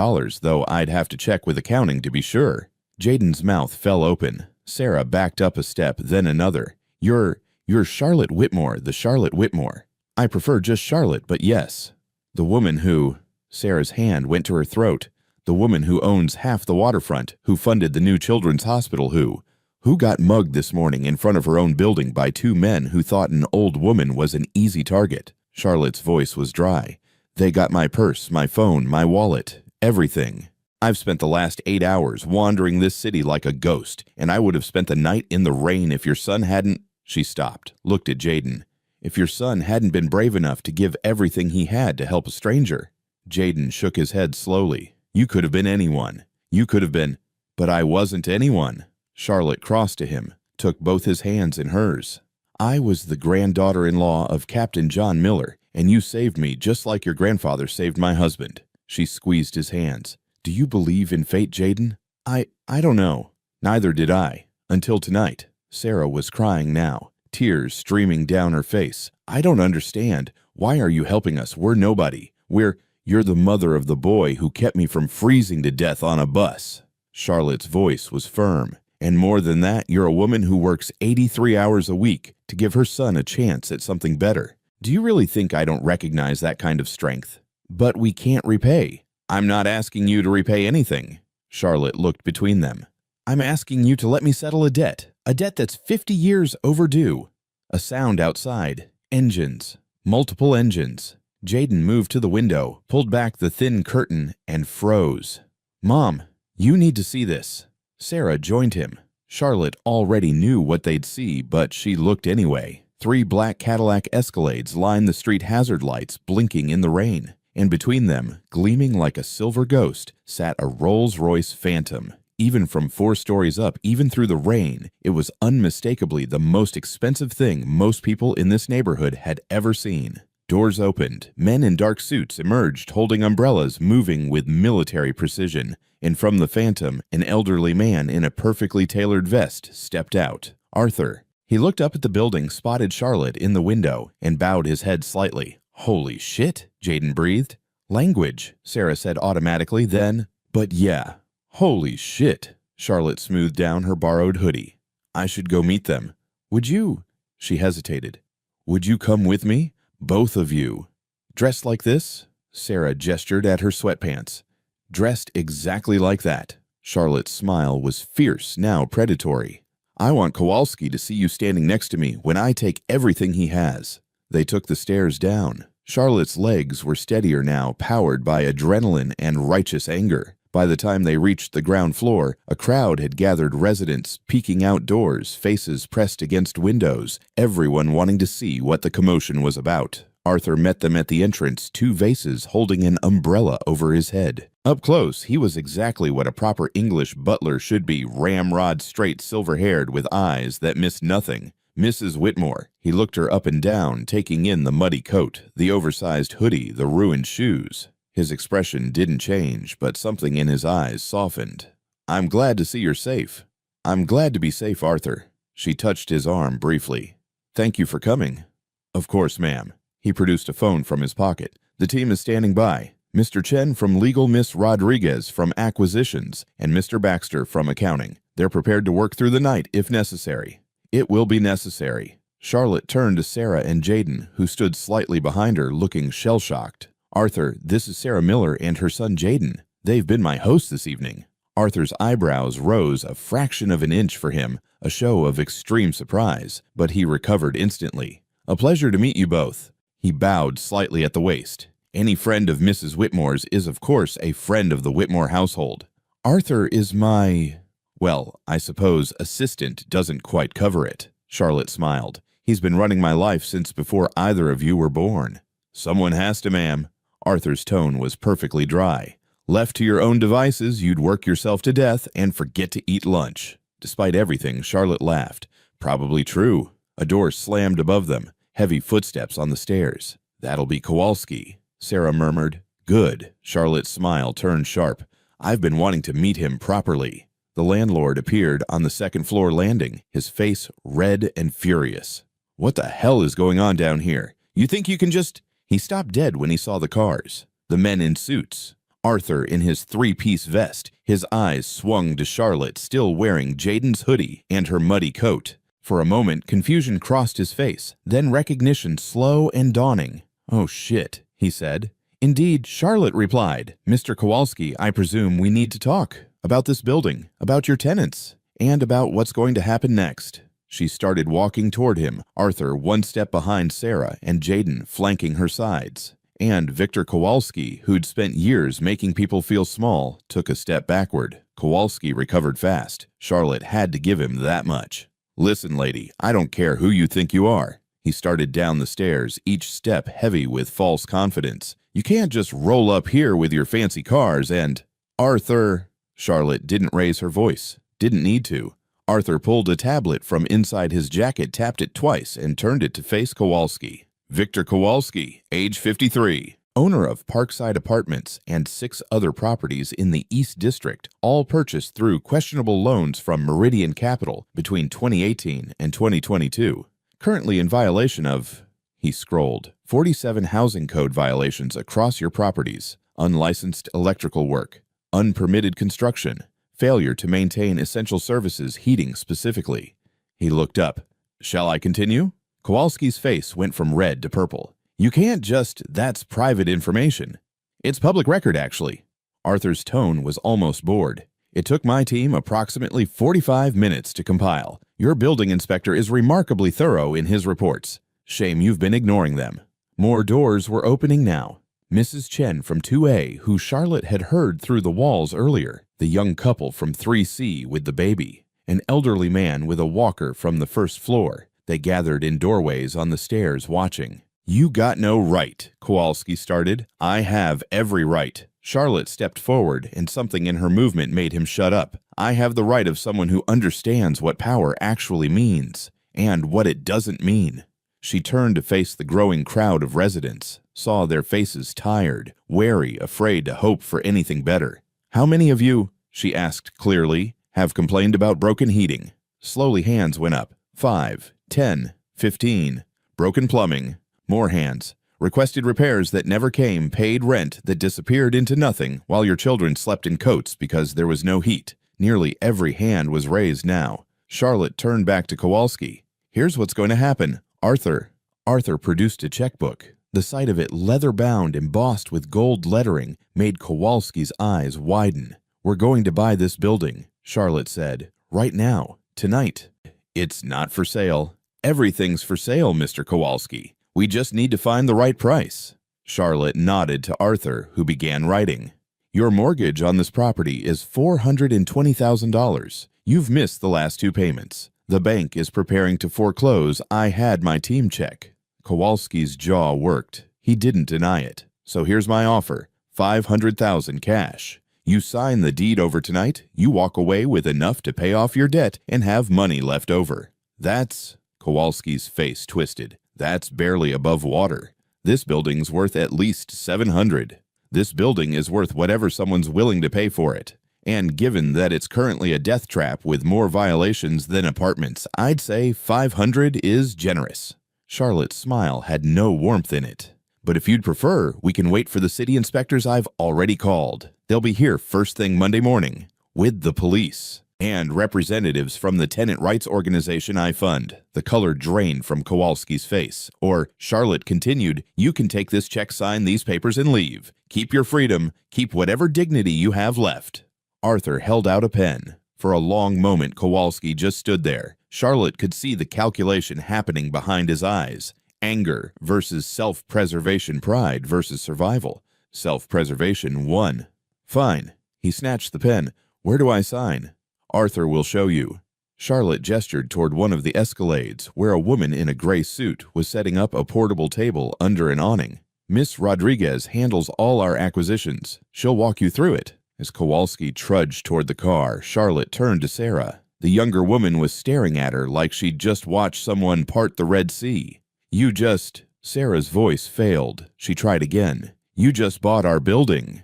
Speaker 1: though I'd have to check with accounting to be sure. Jaden's mouth fell open. Sarah backed up a step, then another. You're Charlotte Whitmore, the Charlotte Whitmore. I prefer just Charlotte, but yes. The woman who… Sarah's hand went to her throat. The woman who owns half the waterfront, who funded the new children's hospital, who Who got mugged this morning in front of her own building by two men who thought an old woman was an easy target? Charlotte's voice was dry. They got my purse, my phone, my wallet, everything. I've spent the last 8 hours wandering this city like a ghost, and I would have spent the night in the rain if your son hadn't— She stopped, looked at Jaden. If your son hadn't been brave enough to give everything he had to help a stranger. Jaden shook his head slowly. You could have been anyone. You could have been— But I wasn't anyone. Charlotte crossed to him, took both his hands in hers. I was the granddaughter-in-law of Captain John Miller, and you saved me just like your grandfather saved my husband. She squeezed his hands. Do you believe in fate, Jaden? I don't know. Neither did I. Until tonight. Sarah was crying now, tears streaming down her face. I don't understand. Why are you helping us? We're nobody. You're the mother of the boy who kept me from freezing to death on a bus. Charlotte's voice was firm. And more than that, you're a woman who works 83 hours a week to give her son a chance at something better. Do you really think I don't recognize that kind of strength? But we can't repay. I'm not asking you to repay anything. Charlotte looked between them. I'm asking you to let me settle a debt that's 50 years overdue. A sound outside. Engines. Multiple engines. Jaden moved to the window, pulled back the thin curtain, and froze. Mom, you need to see this. Sarah joined him. Charlotte already knew what they'd see, but she looked anyway. 3 black Cadillac Escalades lined the street hazard lights, blinking in the rain. And between them, gleaming like a silver ghost, sat a Rolls-Royce Phantom. Even from 4 stories up, even through the rain, it was unmistakably the most expensive thing most people in this neighborhood had ever seen. Doors opened. Men in dark suits emerged, holding umbrellas, moving with military precision. And from the Phantom, an elderly man in a perfectly tailored vest stepped out. Arthur. He looked up at the building, spotted Charlotte in the window, and bowed his head slightly. Holy shit, Jaden breathed. Language, Sarah said automatically, then, but yeah. Holy shit. Charlotte smoothed down her borrowed hoodie. I should go meet them. Would you? She hesitated. Would you come with me? Both of you. Dressed like this? Sarah gestured at her sweatpants. Dressed exactly like that. Charlotte's smile was fierce, now predatory. I want Kowalski to see you standing next to me when I take everything he has. They took the stairs down. Charlotte's legs were steadier now, powered by adrenaline and righteous anger. By the time they reached the ground floor, a crowd had gathered, residents peeking outdoors, faces pressed against windows, everyone wanting to see what the commotion was about. Arthur met them at the entrance, 2 vases holding an umbrella over his head. Up close, he was exactly what a proper English butler should be, ramrod straight, silver-haired, with eyes that missed nothing. Mrs. Whitmore. He looked her up and down, taking in the muddy coat, the oversized hoodie, the ruined shoes. His expression didn't change, but something in his eyes softened. I'm glad to see you're safe. I'm glad to be safe, Arthur. She touched his arm briefly. Thank you for coming. Of course, ma'am. He produced a phone from his pocket. The team is standing by. Mr. Chen from Legal, Miss Rodriguez from Acquisitions, and Mr. Baxter from Accounting. They're prepared to work through the night if necessary. It will be necessary. Charlotte turned to Sarah and Jaden, who stood slightly behind her, looking shell-shocked. Arthur, this is Sarah Miller and her son Jaden. They've been my hosts this evening. Arthur's eyebrows rose a fraction of an inch for him, a show of extreme surprise, but he recovered instantly. A pleasure to meet you both. He bowed slightly at the waist. Any friend of Mrs. Whitmore's is, of course, a friend of the Whitmore household. Arthur is my— well, I suppose assistant doesn't quite cover it. Charlotte smiled. He's been running my life since before either of you were born. Someone has to, ma'am. Arthur's tone was perfectly dry. Left to your own devices, you'd work yourself to death and forget to eat lunch. Despite everything, Charlotte laughed. Probably true. A door slammed above them. Heavy footsteps on the stairs. That'll be Kowalski, Sarah murmured. Good. Charlotte's smile turned sharp. I've been wanting to meet him properly. The landlord appeared on the second-floor landing, his face red and furious. What the hell is going on down here? You think you can just— He stopped dead when he saw the cars. The men in suits. Arthur in his 3-piece vest. His eyes swung to Charlotte, still wearing Jaden's hoodie and her muddy coat. For a moment, confusion crossed his face, then recognition slow and dawning. Oh shit, he said. Indeed, Charlotte replied. Mr. Kowalski, I presume we need to talk. About this building, about your tenants. and about what's going to happen next. She started walking toward him, Arthur one step behind Sarah and Jaden flanking her sides. And Victor Kowalski, who'd spent years making people feel small, took a step backward. Kowalski recovered fast. Charlotte had to give him that much. "Listen, lady, I don't care who you think you are." He started down the stairs, each step heavy with false confidence. "You can't just roll up here with your fancy cars and—" "Arthur!" Charlotte didn't raise her voice. Didn't need to. Arthur pulled a tablet from inside his jacket, tapped it twice, and turned it to face Kowalski. "Victor Kowalski, age 53, owner of Parkside Apartments and 6 other properties in the East District, all purchased through questionable loans from Meridian Capital between 2018 and 2022. Currently in violation of," he scrolled, "47 housing code violations across your properties: unlicensed electrical work, unpermitted construction, failure to maintain essential services, heating specifically." He looked up. "Shall I continue?" Kowalski's face went from red to purple. "You can't just, that's private information." "It's public record, actually." Arthur's tone was almost bored. "It took my team approximately 45 minutes to compile. Your building inspector is remarkably thorough in his reports. Shame you've been ignoring them." More doors were opening now. Mrs. Chen from 2A, who Charlotte had heard through the walls earlier, the young couple from 3C with the baby, an elderly man with a walker from the first floor. They gathered in doorways on the stairs watching. "You got no right," Kowalski started. "I have every right." Charlotte stepped forward, and something in her movement made him shut up. "I have the right of someone who understands what power actually means, and what it doesn't mean." She turned to face the growing crowd of residents, saw their faces tired, wary, afraid to hope for anything better. "How many of you," she asked clearly, "have complained about broken heating?" Slowly hands went up. 5, 10, 15. Broken plumbing. More hands. Requested repairs that never came, paid rent that disappeared into nothing while your children slept in coats because there was no heat. Nearly every hand was raised now. Charlotte turned back to Kowalski. "Here's what's going to happen. Arthur." Arthur produced a checkbook. The sight of it, leather-bound, embossed with gold lettering, made Kowalski's eyes widen. "We're going to buy this building," Charlotte said. "Right now. Tonight." "It's not for sale." "Everything's for sale, Mr. Kowalski. We just need to find the right price." Charlotte nodded to Arthur, who began writing. "Your mortgage on this property is $420,000. You've missed the last 2 payments. The bank is preparing to foreclose. I had my team check." Kowalski's jaw worked. He didn't deny it. "So here's my offer. $500,000 cash. You sign the deed over tonight, you walk away with enough to pay off your debt and have money left over." "That's," Kowalski's face twisted, "that's barely above water. This building's worth at least $700. This building is worth whatever someone's willing to pay for it. And given that it's currently a death trap with more violations than apartments, I'd say 500 is generous." Charlotte's smile had no warmth in it. "But if you'd prefer, we can wait for the city inspectors I've already called. They'll be here first thing Monday morning, with the police and representatives from the tenant rights organization I fund." The color drained from Kowalski's face. "Or," Charlotte continued, "you can take this check, sign these papers, and leave. Keep your freedom. Keep whatever dignity you have left." Arthur held out a pen. For a long moment, Kowalski just stood there. Charlotte could see the calculation happening behind his eyes. Anger versus self-preservation, pride versus survival. Self-preservation won. "Fine." He snatched the pen. "Where do I sign?" "Arthur will show you." Charlotte gestured toward one of the escalades, where a woman in a gray suit was setting up a portable table under an awning. "Miss Rodriguez handles all our acquisitions. She'll walk you through it." As Kowalski trudged toward the car, Charlotte turned to Sarah. The younger woman was staring at her like she'd just watched someone part the Red Sea. "You just—" Sarah's voice failed. She tried again. "You just bought our building."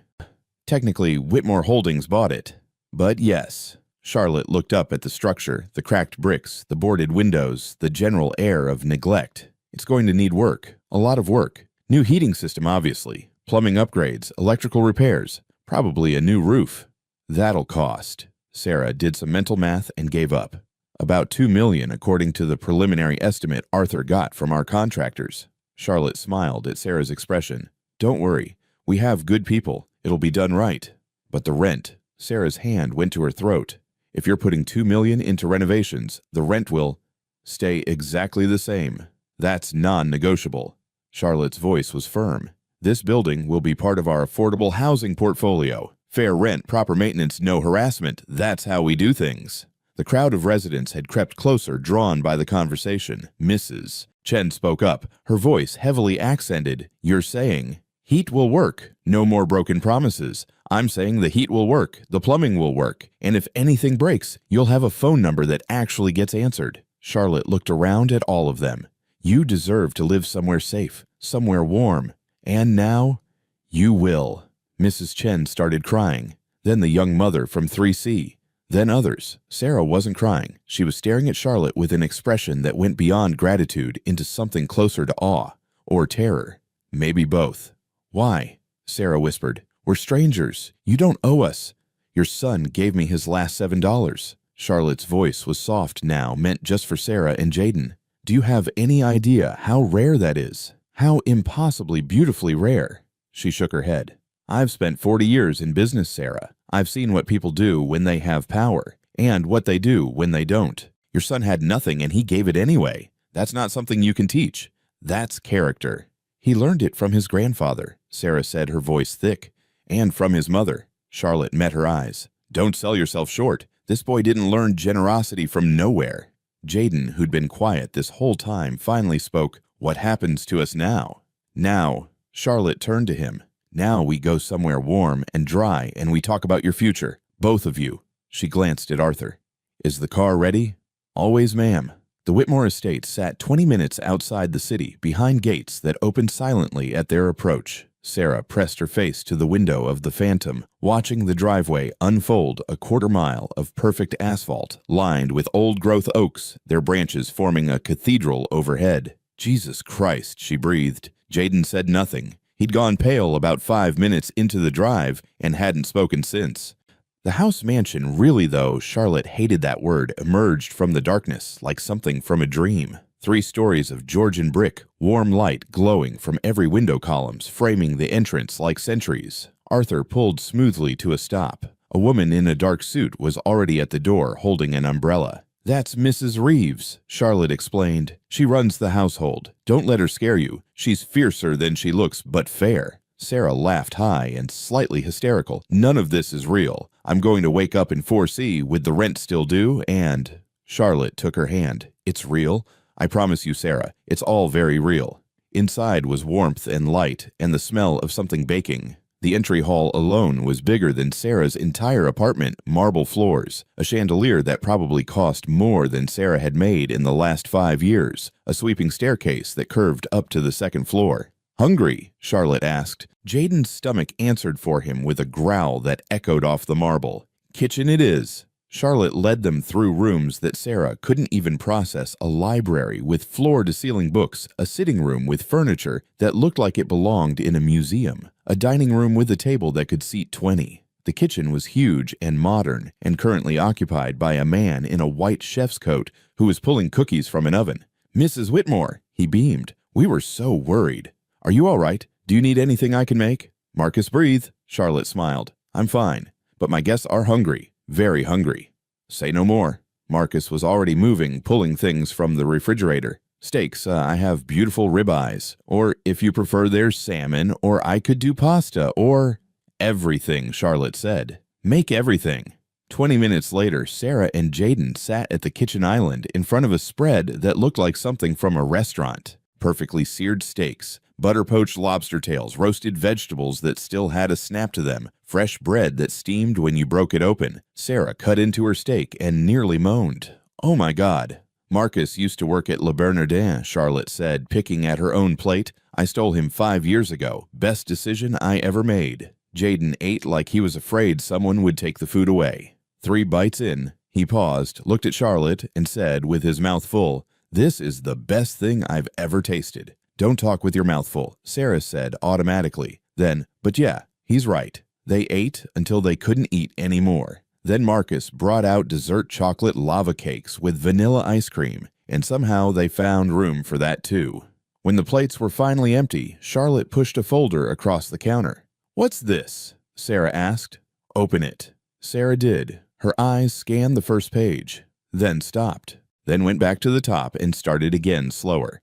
Speaker 1: "Technically, Whitmore Holdings bought it. But yes." Charlotte looked up at the structure, the cracked bricks, the boarded windows, the general air of neglect. "It's going to need work. A lot of work. New heating system, obviously. Plumbing upgrades, electrical repairs. Probably a new roof. That'll cost." Sarah did some mental math and gave up. "About $2 million, according to the preliminary estimate Arthur got from our contractors." Charlotte smiled at Sarah's expression. "Don't worry. We have good people. It'll be done right. But the rent." Sarah's hand went to her throat. If you're putting $2 million into renovations, the rent will stay exactly the same. That's non-negotiable. Charlotte's voice was firm. This building will be part of our affordable housing portfolio. Fair rent, proper maintenance, no harassment. That's how we do things. The crowd of residents had crept closer, drawn by the conversation. Mrs. Chen spoke up, her voice heavily accented. You're saying, heat will work. No more broken promises. I'm saying the heat will work, the plumbing will work, and if anything breaks, you'll have a phone number that actually gets answered. Charlotte looked around at all of them. You deserve to live somewhere safe, somewhere warm. And now, you will. Mrs. Chen started crying. Then the young mother from 3C. Then others. Sarah wasn't crying. She was staring at Charlotte with an expression that went beyond gratitude into something closer to awe. Or terror. Maybe both. Why? Sarah whispered. We're strangers. You don't owe us. Your son gave me his last $7. Charlotte's voice was soft now, meant just for Sarah and Jaden. Do you have any idea how rare that is? How impossibly beautifully rare? She shook her head. I've spent 40 years in business, Sarah. I've seen what people do when they have power, and what they do when they don't. Your son had nothing and he gave it anyway. That's not something you can teach. That's character. He learned it from his grandfather, Sarah said, her voice thick. And from his mother. Charlotte met her eyes. Don't sell yourself short. This boy didn't learn generosity from nowhere. Jaden, who'd been quiet this whole time, finally spoke. What happens to us now? Now. Charlotte turned to him. Now we go somewhere warm and dry and we talk about your future. Both of you. She glanced at Arthur. Is the car ready? Always, ma'am. The Whitmore estate sat 20 minutes outside the city, behind gates that opened silently at their approach. Sarah pressed her face to the window of the Phantom, watching the driveway unfold a quarter-mile of perfect asphalt, lined with old-growth oaks, their branches forming a cathedral overhead. Jesus Christ, she breathed. Jaden said nothing. He'd gone pale about 5 minutes into the drive and hadn't spoken since. The house mansion really, though, Charlotte hated that word, emerged from the darkness like something from a dream. 3 stories of Georgian brick, warm light glowing from every window columns, framing the entrance like sentries. Arthur pulled smoothly to a stop. A woman in a dark suit was already at the door, holding an umbrella. That's Mrs. Reeves, Charlotte explained. She runs the household. Don't let her scare you. She's fiercer than she looks, but fair. Sarah laughed high and slightly hysterical. None of this is real. I'm going to wake up in 4C with the rent still due and... Charlotte took her hand. It's real. I promise you, Sarah, it's all very real. Inside was warmth and light and the smell of something baking. The entry hall alone was bigger than Sarah's entire apartment, marble floors, a chandelier that probably cost more than Sarah had made in the last 5 years, a sweeping staircase that curved up to the second floor. Hungry? Charlotte asked. Jaden's stomach answered for him with a growl that echoed off the marble. Kitchen it is. Charlotte led them through rooms that Sarah couldn't even process, a library with floor-to-ceiling books, a sitting room with furniture that looked like it belonged in a museum, a dining room with a table that could seat 20. The kitchen was huge and modern and currently occupied by a man in a white chef's coat who was pulling cookies from an oven. Mrs. Whitmore, he beamed. We were so worried. Are you all right? Do you need anything I can make? Marcus, breathe. Charlotte smiled. I'm fine, but my guests are hungry. Very hungry. Say no more. Marcus was already moving, pulling things from the refrigerator. Steaks, I have beautiful ribeyes. Or, if you prefer, there's salmon, or I could do pasta, or... Everything, Charlotte said. Make everything. 20 minutes later, Sarah and Jaden sat at the kitchen island in front of a spread that looked like something from a restaurant. Perfectly seared steaks, butter-poached lobster tails, roasted vegetables that still had a snap to them, fresh bread that steamed when you broke it open. Sarah cut into her steak and nearly moaned. Oh my God. Marcus used to work at Le Bernardin, Charlotte said, picking at her own plate. I stole him 5 years ago. Best decision I ever made. Jaden ate like he was afraid someone would take the food away. 3 bites in, he paused, looked at Charlotte, and said with his mouth full, This is the best thing I've ever tasted. Don't talk with your mouth full, Sarah said automatically. Then, but yeah, he's right. They ate until they couldn't eat anymore. Then Marcus brought out dessert chocolate lava cakes with vanilla ice cream, and somehow they found room for that too. When the plates were finally empty, Charlotte pushed a folder across the counter. What's this? Sarah asked. Open it. Sarah did. Her eyes scanned the first page, then stopped, then went back to the top and started again slower.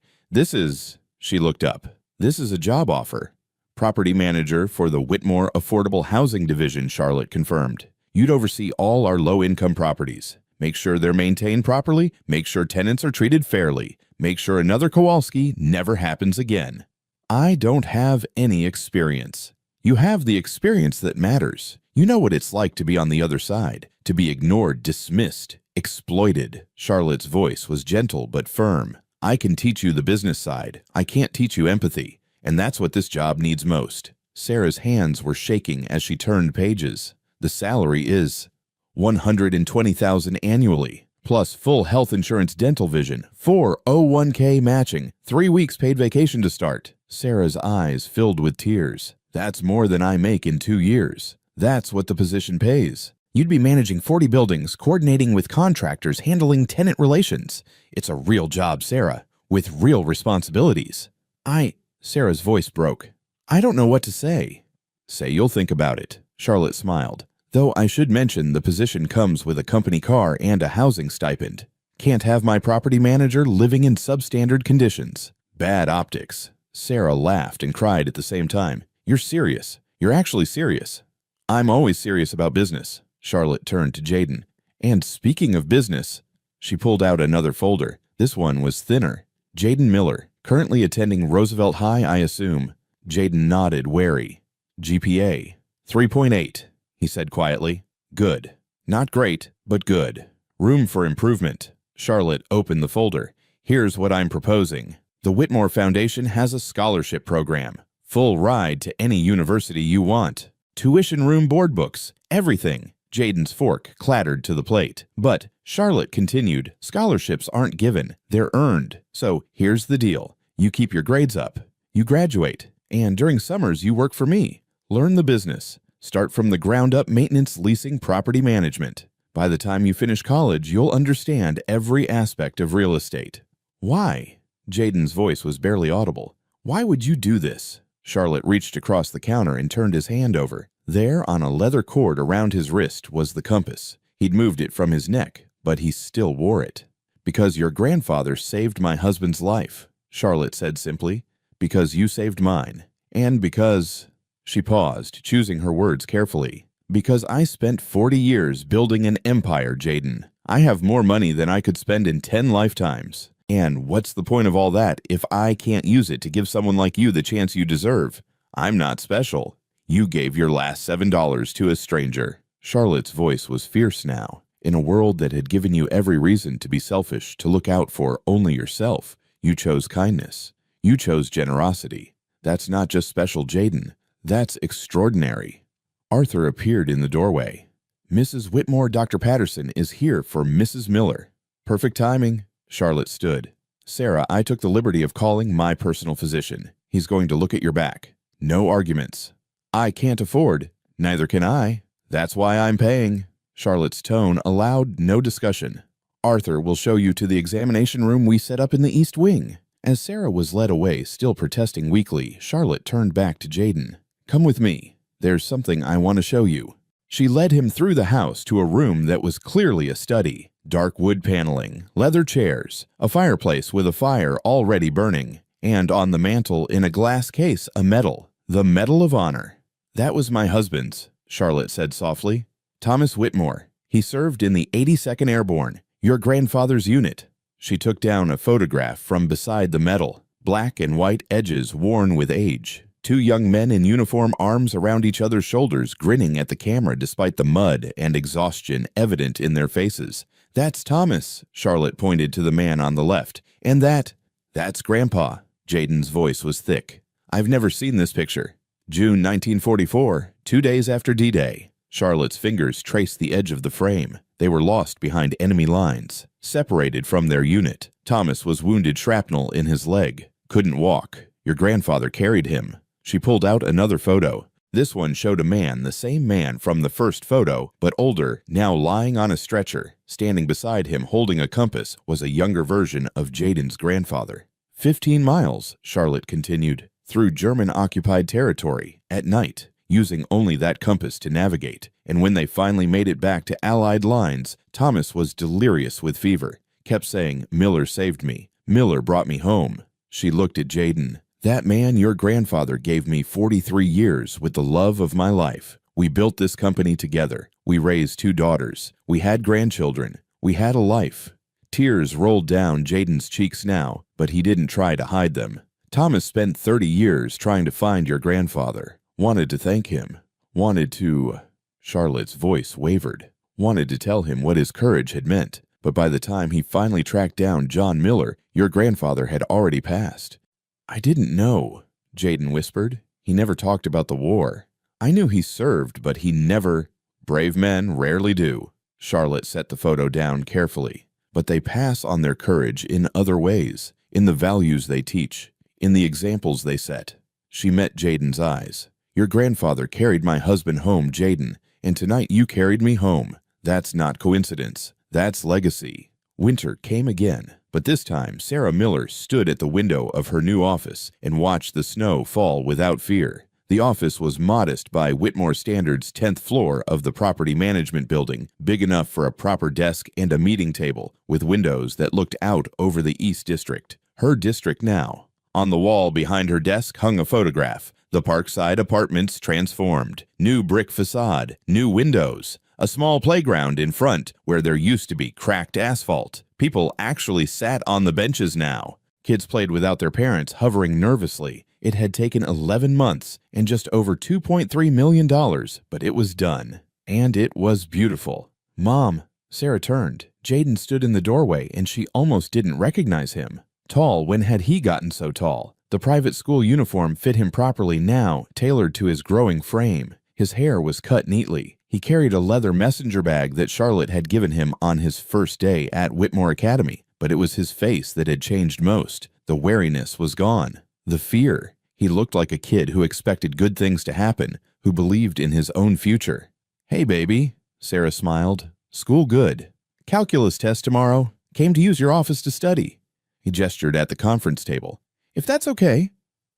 Speaker 1: She looked up. This is a job offer. Property manager for the Whitmore Affordable Housing Division, Charlotte confirmed. You'd oversee all our low-income properties. Make sure they're maintained properly, make sure tenants are treated fairly, make sure another Kowalski never happens again. I don't have any experience. You have the experience that matters. You know what it's like to be on the other side, to be ignored, dismissed, exploited. Charlotte's voice was gentle but firm. I can teach you the business side. I can't teach you empathy. And that's what this job needs most. Sarah's hands were shaking as she turned pages. The salary is $120,000 annually, plus full health insurance, dental vision, 401k matching, 3 weeks paid vacation to start. Sarah's eyes filled with tears. That's more than I make in 2 years. That's what the position pays. You'd be managing 40 buildings, coordinating with contractors, handling tenant relations. It's a real job, Sarah, with real responsibilities. Sarah's voice broke. I don't know what to say. Say you'll think about it, Charlotte smiled. Though I should mention the position comes with a company car and a housing stipend. Can't have my property manager living in substandard conditions. Bad optics. Sarah laughed and cried at the same time. You're serious. You're actually serious. I'm always serious about business. Charlotte turned to Jaden. And speaking of business, she pulled out another folder. This one was thinner. Jaden Miller, currently attending Roosevelt High, I assume. Jaden nodded, wary. GPA, 3.8, he said quietly. Good. Not great, but good. Room for improvement. Charlotte opened the folder. Here's what I'm proposing. The Whitmore Foundation has a scholarship program. Full ride to any university you want. Tuition room, board books, everything. Jaden's fork clattered to the plate. But, Charlotte continued, scholarships aren't given, they're earned. So here's the deal. You keep your grades up. You graduate. And during summers, you work for me. Learn the business. Start from the ground up maintenance, leasing, property management. By the time you finish college, you'll understand every aspect of real estate. Why? Jaden's voice was barely audible. Why would you do this? Charlotte reached across the counter and turned his hand over. There, on a leather cord around his wrist, was the compass. He'd moved it from his neck, but he still wore it. Because your grandfather saved my husband's life, Charlotte said simply. Because you saved mine. And because... She paused, choosing her words carefully. Because I spent 40 years building an empire, Jaden. I have more money than I could spend in 10 lifetimes. And what's the point of all that if I can't use it to give someone like you the chance you deserve? I'm not special. You gave your last $7 to a stranger. Charlotte's voice was fierce now. In a world that had given you every reason to be selfish, to look out for only yourself, you chose kindness. You chose generosity. That's not just special, Jaden. That's extraordinary. Arthur appeared in the doorway. Mrs. Whitmore, Dr. Patterson is here for Mrs. Miller. Perfect timing. Charlotte stood. Sarah, I took the liberty of calling my personal physician. He's going to look at your back. No arguments. I can't afford. Neither can I. That's why I'm paying. Charlotte's tone allowed no discussion. Arthur will show you to the examination room we set up in the East Wing. As Sarah was led away, still protesting weakly, Charlotte turned back to Jaden. Come with me. There's something I want to show you. She led him through the house to a room that was clearly a study. Dark wood paneling, leather chairs, a fireplace with a fire already burning, and on the mantel in a glass case a medal, the Medal of Honor. That was my husband's, Charlotte said softly. Thomas Whitmore. He served in the 82nd Airborne, your grandfather's unit. She took down a photograph from beside the medal, black and white edges worn with age. Two young men in uniform, arms around each other's shoulders, grinning at the camera despite the mud and exhaustion evident in their faces. That's Thomas, Charlotte pointed to the man on the left. And that's Grandpa. Jaden's voice was thick. I've never seen this picture. June 1944, 2 days after D-Day. Charlotte's fingers traced the edge of the frame. They were lost behind enemy lines, separated from their unit. Thomas was wounded shrapnel in his leg. Couldn't walk. Your grandfather carried him. She pulled out another photo. This one showed a man, the same man from the first photo, but older, now lying on a stretcher. Standing beside him holding a compass was a younger version of Jaden's grandfather. 15 miles, Charlotte continued, through German-occupied territory, at night, using only that compass to navigate, And when they finally made it back to Allied lines, Thomas was delirious with fever, kept saying, "Miller saved me. Miller brought me home." She looked at Jaden. "That man, your grandfather, gave me 43 years with the love of my life. We built this company together. We raised 2 daughters. We had grandchildren. We had a life." Tears rolled down Jaden's cheeks now, but he didn't try to hide them. "Thomas spent 30 years trying to find your grandfather. Wanted to thank him. Wanted to—" Charlotte's voice wavered. "Wanted to tell him what his courage had meant. But by the time he finally tracked down John Miller, your grandfather had already passed." "I didn't know," Jaden whispered. "He never talked about the war. I knew he served, but he never—" "Brave men rarely do." Charlotte set the photo down carefully. "But they pass on their courage in other ways, in the values they teach, in the examples they set." She met Jaden's eyes. "Your grandfather carried my husband home, Jaden, and tonight you carried me home. That's not coincidence. That's legacy." Winter came again, but this time Sarah Miller stood at the window of her new office and watched the snow fall without fear. The office was modest by Whitmore standards, 10th floor of the property management building, big enough for a proper desk and a meeting table, with windows that looked out over the East District, her district now. On the wall behind her desk hung a photograph. The Parkside Apartments transformed. New brick facade, new windows, a small playground in front where there used to be cracked asphalt. People actually sat on the benches now. Kids played without their parents, hovering nervously. It had taken 11 months and just over $2.3 million, but it was done. And it was beautiful. "Mom." Sarah turned. Jaden stood in the doorway and she almost didn't recognize him. Tall, when had he gotten so tall? The private school uniform fit him properly now, tailored to his growing frame. His hair was cut neatly. He carried a leather messenger bag that Charlotte had given him on his first day at Whitmore Academy, but it was his face that had changed most. The wariness was gone. The fear. He looked like a kid who expected good things to happen, who believed in his own future. "Hey, baby," Sarah smiled. "School good. Calculus test tomorrow. Came to use your office to study." He gestured at the conference table. "If that's okay."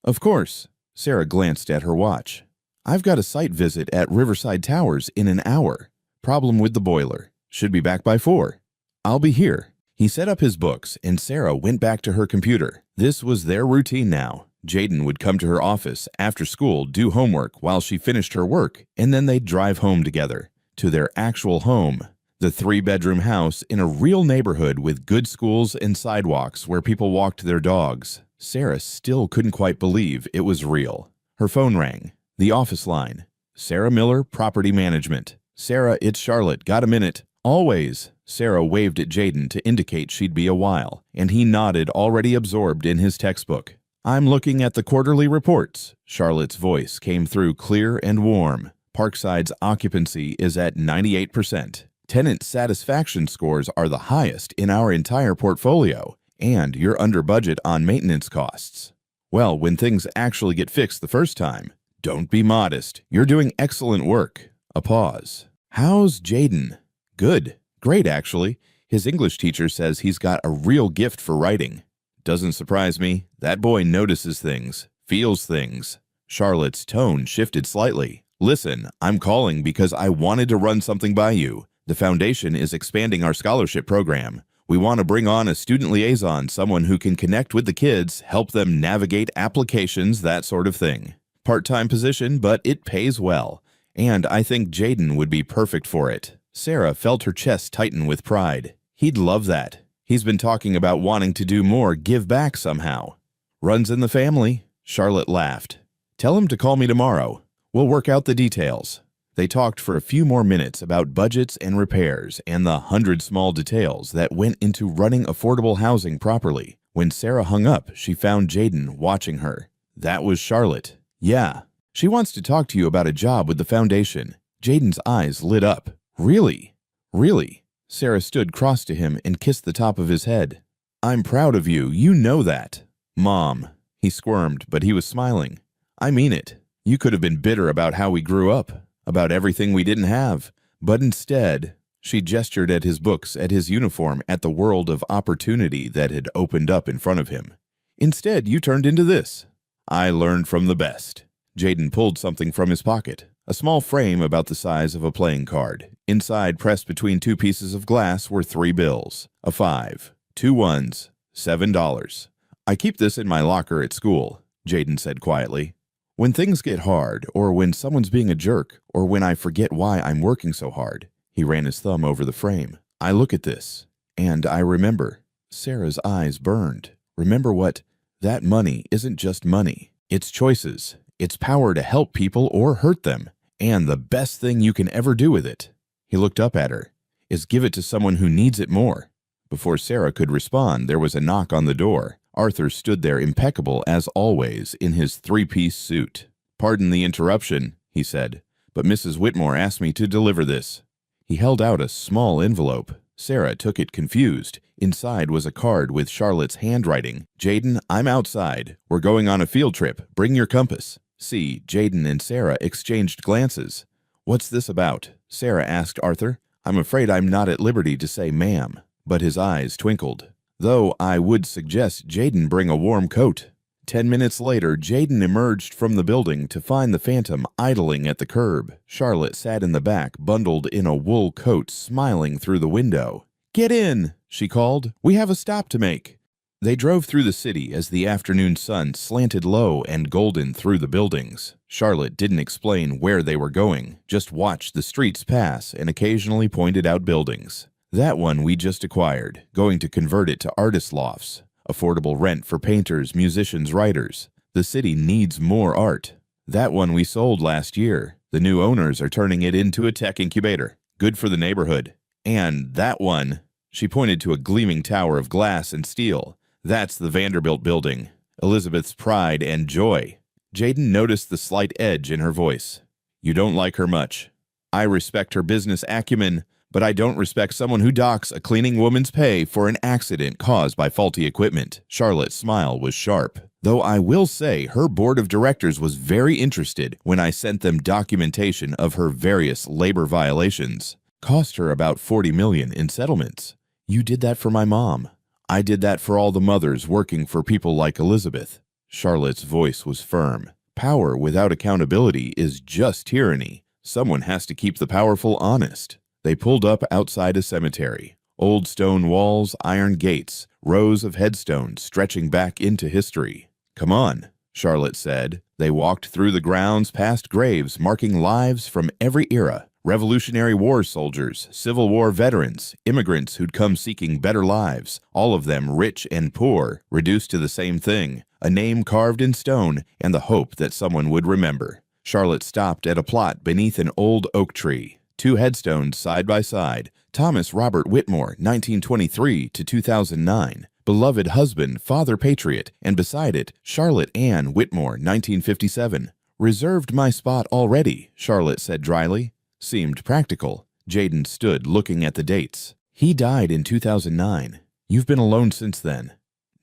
Speaker 1: "Of course." Sarah glanced at her watch. "I've got a site visit at Riverside Towers in an hour. Problem with the boiler. Should be back by 4. I'll be here." He set up his books, and Sarah went back to her computer. This was their routine now. Jaden would come to her office after school, do homework while she finished her work, and then they'd drive home together, to their actual home. The 3-bedroom house in a real neighborhood with good schools and sidewalks where people walked their dogs. Sarah still couldn't quite believe it was real. Her phone rang. The office line. "Sarah Miller, Property Management." "Sarah, it's Charlotte. Got a minute?" "Always." Sarah waved at Jaden to indicate she'd be a while, and he nodded, already absorbed in his textbook. "I'm looking at the quarterly reports." Charlotte's voice came through clear and warm. "Parkside's occupancy is at 98%. Tenant satisfaction scores are the highest in our entire portfolio, and you're under budget on maintenance costs. Well, when things actually get fixed the first time, don't be modest. You're doing excellent work." A pause. "How's Jaden?" "Good. Great, actually. His English teacher says he's got a real gift for writing." "Doesn't surprise me. That boy notices things, feels things." Charlotte's tone shifted slightly. "Listen, I'm calling because I wanted to run something by you. The foundation is expanding our scholarship program. We want to bring on a student liaison, someone who can connect with the kids, help them navigate applications, that sort of thing. Part-time position, but it pays well. And I think Jaden would be perfect for it." Sarah felt her chest tighten with pride. He'd love that. He's been talking about wanting to do more, give back somehow. "Runs in the family." Charlotte laughed. "Tell him to call me tomorrow. We'll work out the details." They talked for a few more minutes about budgets and repairs and the 100 small details that went into running affordable housing properly. When Sarah hung up, she found Jaden watching her. That was Charlotte. "Yeah. She wants to talk to you about a job with the foundation." Jaden's eyes lit up. "Really? Really?" Sarah stood cross to him and kissed the top of his head. "I'm proud of you. You know that." "Mom." He squirmed, but he was smiling. "I mean it. You could have been bitter about how we grew up, about everything we didn't have. But instead," she gestured at his books, at his uniform, at the world of opportunity that had opened up in front of him. "Instead, you turned into this." "I learned from the best." Jaden pulled something from his pocket. A small frame about the size of a playing card. Inside, pressed between two pieces of glass, were 3 bills. A 5, 2 ones, $7. I keep this in my locker at school, Jaden said quietly. When things get hard, or when someone's being a jerk, or when I forget why I'm working so hard, he ran his thumb over the frame. I look at this, and I remember. Sarah's eyes burned. Remember what? That money isn't just money. It's choices. It's power to help people or hurt them. And the best thing you can ever do with it, he looked up at her, is give it to someone who needs it more. Before Sarah could respond, there was a knock on the door. Arthur stood there impeccable as always in his 3-piece suit. Pardon the interruption, he said, but Mrs. Whitmore asked me to deliver this. He held out a small envelope. Sarah took it confused. Inside was a card with Charlotte's handwriting. Jaden, I'm outside. We're going on a field trip. Bring your compass. See, Jaden and Sarah exchanged glances. What's this about? Sarah asked Arthur. I'm afraid I'm not at liberty to say ma'am, but his eyes twinkled. Though I would suggest Jaden bring a warm coat. 10 minutes later, Jaden emerged from the building to find the Phantom idling at the curb. Charlotte sat in the back, bundled in a wool coat, smiling through the window. Get in, she called. We have a stop to make. They drove through the city as the afternoon sun slanted low and golden through the buildings. Charlotte didn't explain where they were going, just watched the streets pass and occasionally pointed out buildings. That one we just acquired, going to convert it to artist lofts. Affordable rent for painters, musicians, writers. The city needs more art. That one we sold last year. The new owners are turning it into a tech incubator. Good for the neighborhood. And that one, she pointed to a gleaming tower of glass and steel. That's the Vanderbilt building. Elizabeth's pride and joy. Jaden noticed the slight edge in her voice. You don't like her much. I respect her business acumen, but I don't respect someone who docks a cleaning woman's pay for an accident caused by faulty equipment. Charlotte's smile was sharp. Though I will say her board of directors was very interested when I sent them documentation of her various labor violations. Cost her about $40 million in settlements. You did that for my mom. I did that for all the mothers working for people like Elizabeth. Charlotte's voice was firm. Power without accountability is just tyranny. Someone has to keep the powerful honest. They pulled up outside a cemetery. Old stone walls, iron gates, rows of headstones stretching back into history. Come on, Charlotte said. They walked through the grounds past graves marking lives from every era. Revolutionary War soldiers, Civil War veterans, immigrants who'd come seeking better lives, all of them rich and poor, reduced to the same thing, a name carved in stone and the hope that someone would remember. Charlotte stopped at a plot beneath an old oak tree. 2 headstones side by side. Thomas Robert Whitmore, 1923 to 2009. Beloved husband, father patriot, and beside it, Charlotte Ann Whitmore, 1957. Reserved my spot already, Charlotte said dryly. Seemed practical. Jaden stood looking at the dates. He died in 2009. You've been alone since then.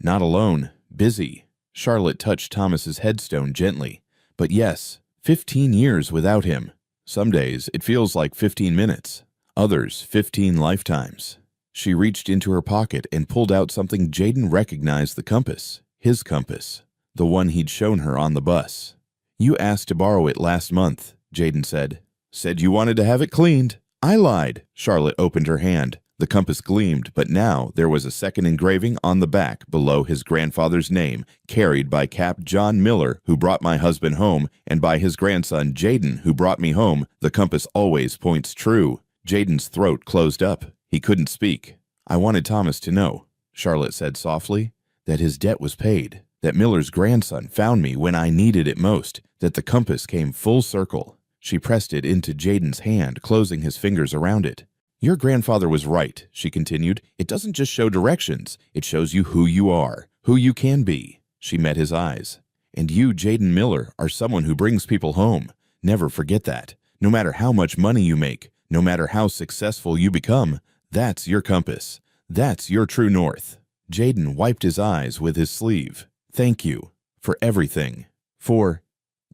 Speaker 1: Not alone. Busy. Charlotte touched Thomas's headstone gently. But yes, 15 years without him. Some days it feels like 15 minutes. Others, 15 lifetimes. She reached into her pocket and pulled out something Jaden recognized: the compass. His compass. The one he'd shown her on the bus. You asked to borrow it last month, Jaden said. Said you wanted to have it cleaned. I lied. Charlotte opened her hand. The compass gleamed, but now there was a second engraving on the back below his grandfather's name, carried by Cap John Miller, who brought my husband home, and by his grandson Jaden, who brought me home. The compass always points true. Jaden's throat closed up. He couldn't speak. I wanted Thomas to know, Charlotte said softly, that his debt was paid, that Miller's grandson found me when I needed it most, that the compass came full circle. She pressed it into Jaden's hand, closing his fingers around it. Your grandfather was right, she continued. It doesn't just show directions. It shows you who you are, who you can be. She met his eyes. And you, Jaden Miller, are someone who brings people home. Never forget that. No matter how much money you make, no matter how successful you become, that's your compass. That's your true north. Jaden wiped his eyes with his sleeve. Thank you for everything.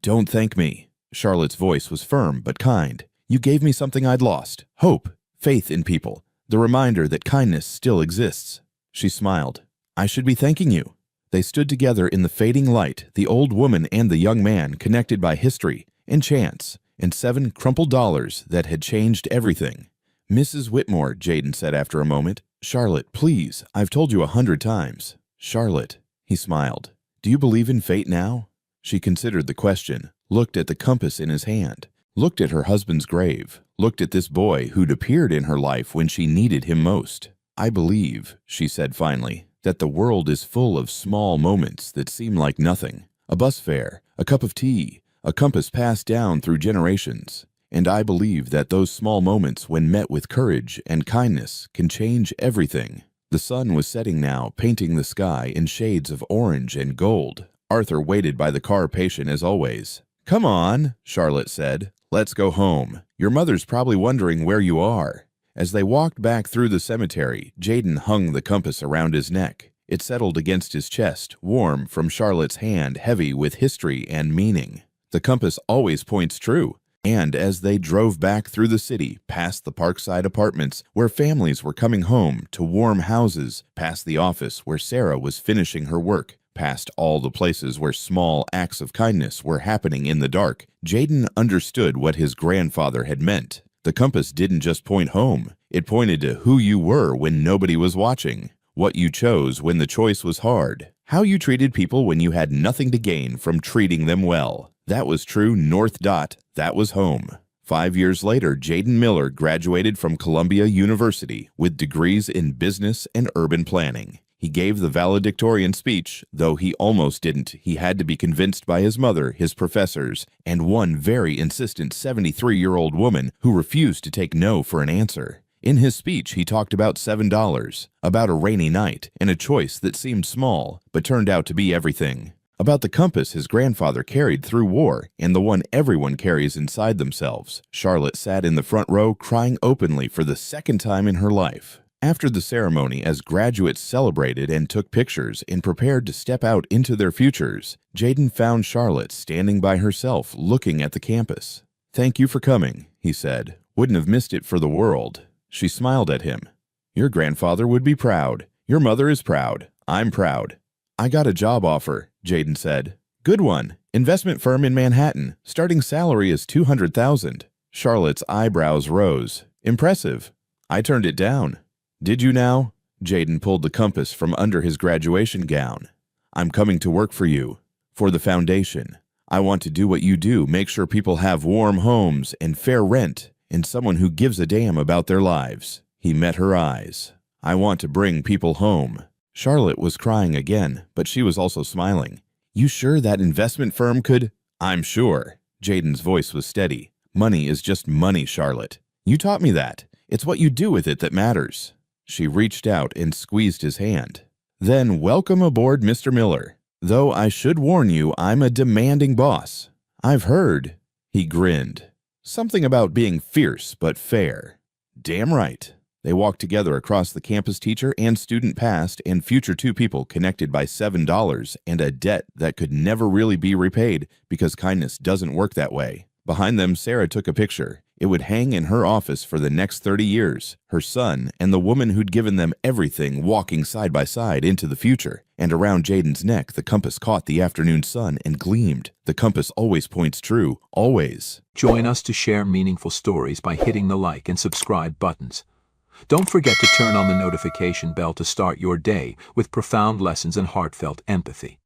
Speaker 1: Don't thank me. Charlotte's voice was firm but kind. You gave me something I'd lost. Hope. Faith in people, the reminder that kindness still exists. She smiled. I should be thanking you. They stood together in the fading light, the old woman and the young man, connected by history and chance and 7 crumpled dollars that had changed everything. "Mrs. Whitmore," Jaden said after a moment. "Charlotte, please, I've told you 100 times. Charlotte," he smiled. "Do you believe in fate now?" She considered the question, looked at the compass in his hand, looked at her husband's grave, looked at this boy who'd appeared in her life when she needed him most. "I believe," she said finally, "that the world is full of small moments that seem like nothing. A bus fare, a cup of tea, a compass passed down through generations. And I believe that those small moments, when met with courage and kindness, can change everything." The sun was setting now, painting the sky in shades of orange and gold. Arthur waited by the car, patient as always. "Come on," Charlotte said. "Let's go home. Your mother's probably wondering where you are." As they walked back through the cemetery, Jaden hung the compass around his neck. It settled against his chest, warm from Charlotte's hand, heavy with history and meaning. The compass always points true. And as they drove back through the city, past the Parkside apartments where families were coming home to warm houses, past the office where Sarah was finishing her work, past all the places where small acts of kindness were happening in the dark, Jaden understood what his grandfather had meant. The compass didn't just point home. It pointed to who you were when nobody was watching, what you chose when the choice was hard, how you treated people when you had nothing to gain from treating them well. That was true north. That was home. 5 years later, Jaden Miller graduated from Columbia University with degrees in business and urban planning. He gave the valedictorian speech, though he almost didn't. He had to be convinced by his mother, his professors, and one very insistent 73-year-old woman who refused to take no for an answer. In his speech, he talked about $7, about a rainy night, and a choice that seemed small, but turned out to be everything. About the compass his grandfather carried through war, and the one everyone carries inside themselves. Charlotte sat in the front row, crying openly for the second time in her life. After the ceremony, as graduates celebrated and took pictures and prepared to step out into their futures, Jaden found Charlotte standing by herself, looking at the campus. "Thank you for coming," he said. "Wouldn't have missed it for the world." She smiled at him. "Your grandfather would be proud. Your mother is proud. I'm proud." "I got a job offer," Jaden said. "Good one. Investment firm in Manhattan. Starting salary is $200,000. Charlotte's eyebrows rose. "Impressive." "I turned it down." "Did you now?" Jaden pulled the compass from under his graduation gown. "I'm coming to work for you. For the foundation. I want to do what you do, make sure people have warm homes and fair rent, and someone who gives a damn about their lives." He met her eyes. "I want to bring people home." Charlotte was crying again, but she was also smiling. "You sure that investment firm could—" "I'm sure." Jaden's voice was steady. "Money is just money, Charlotte. You taught me that. It's what you do with it that matters." She reached out and squeezed his hand. "Then welcome aboard, Mr. Miller. Though I should warn you, I'm a demanding boss." "I've heard." He grinned. "Something about being fierce but fair." "Damn right." They walked together across the campus, teacher and student past and future, two people connected by $7 and a debt that could never really be repaid because kindness doesn't work that way. Behind them, Sarah took a picture. It would hang in her office for the next 30 years. Her son and the woman who'd given them everything walking side by side into the future. And around Jaden's neck, the compass caught the afternoon sun and gleamed. The compass always points true, always.
Speaker 2: Join us to share meaningful stories by hitting the like and subscribe buttons. Don't forget to turn on the notification bell to start your day with profound lessons and heartfelt empathy.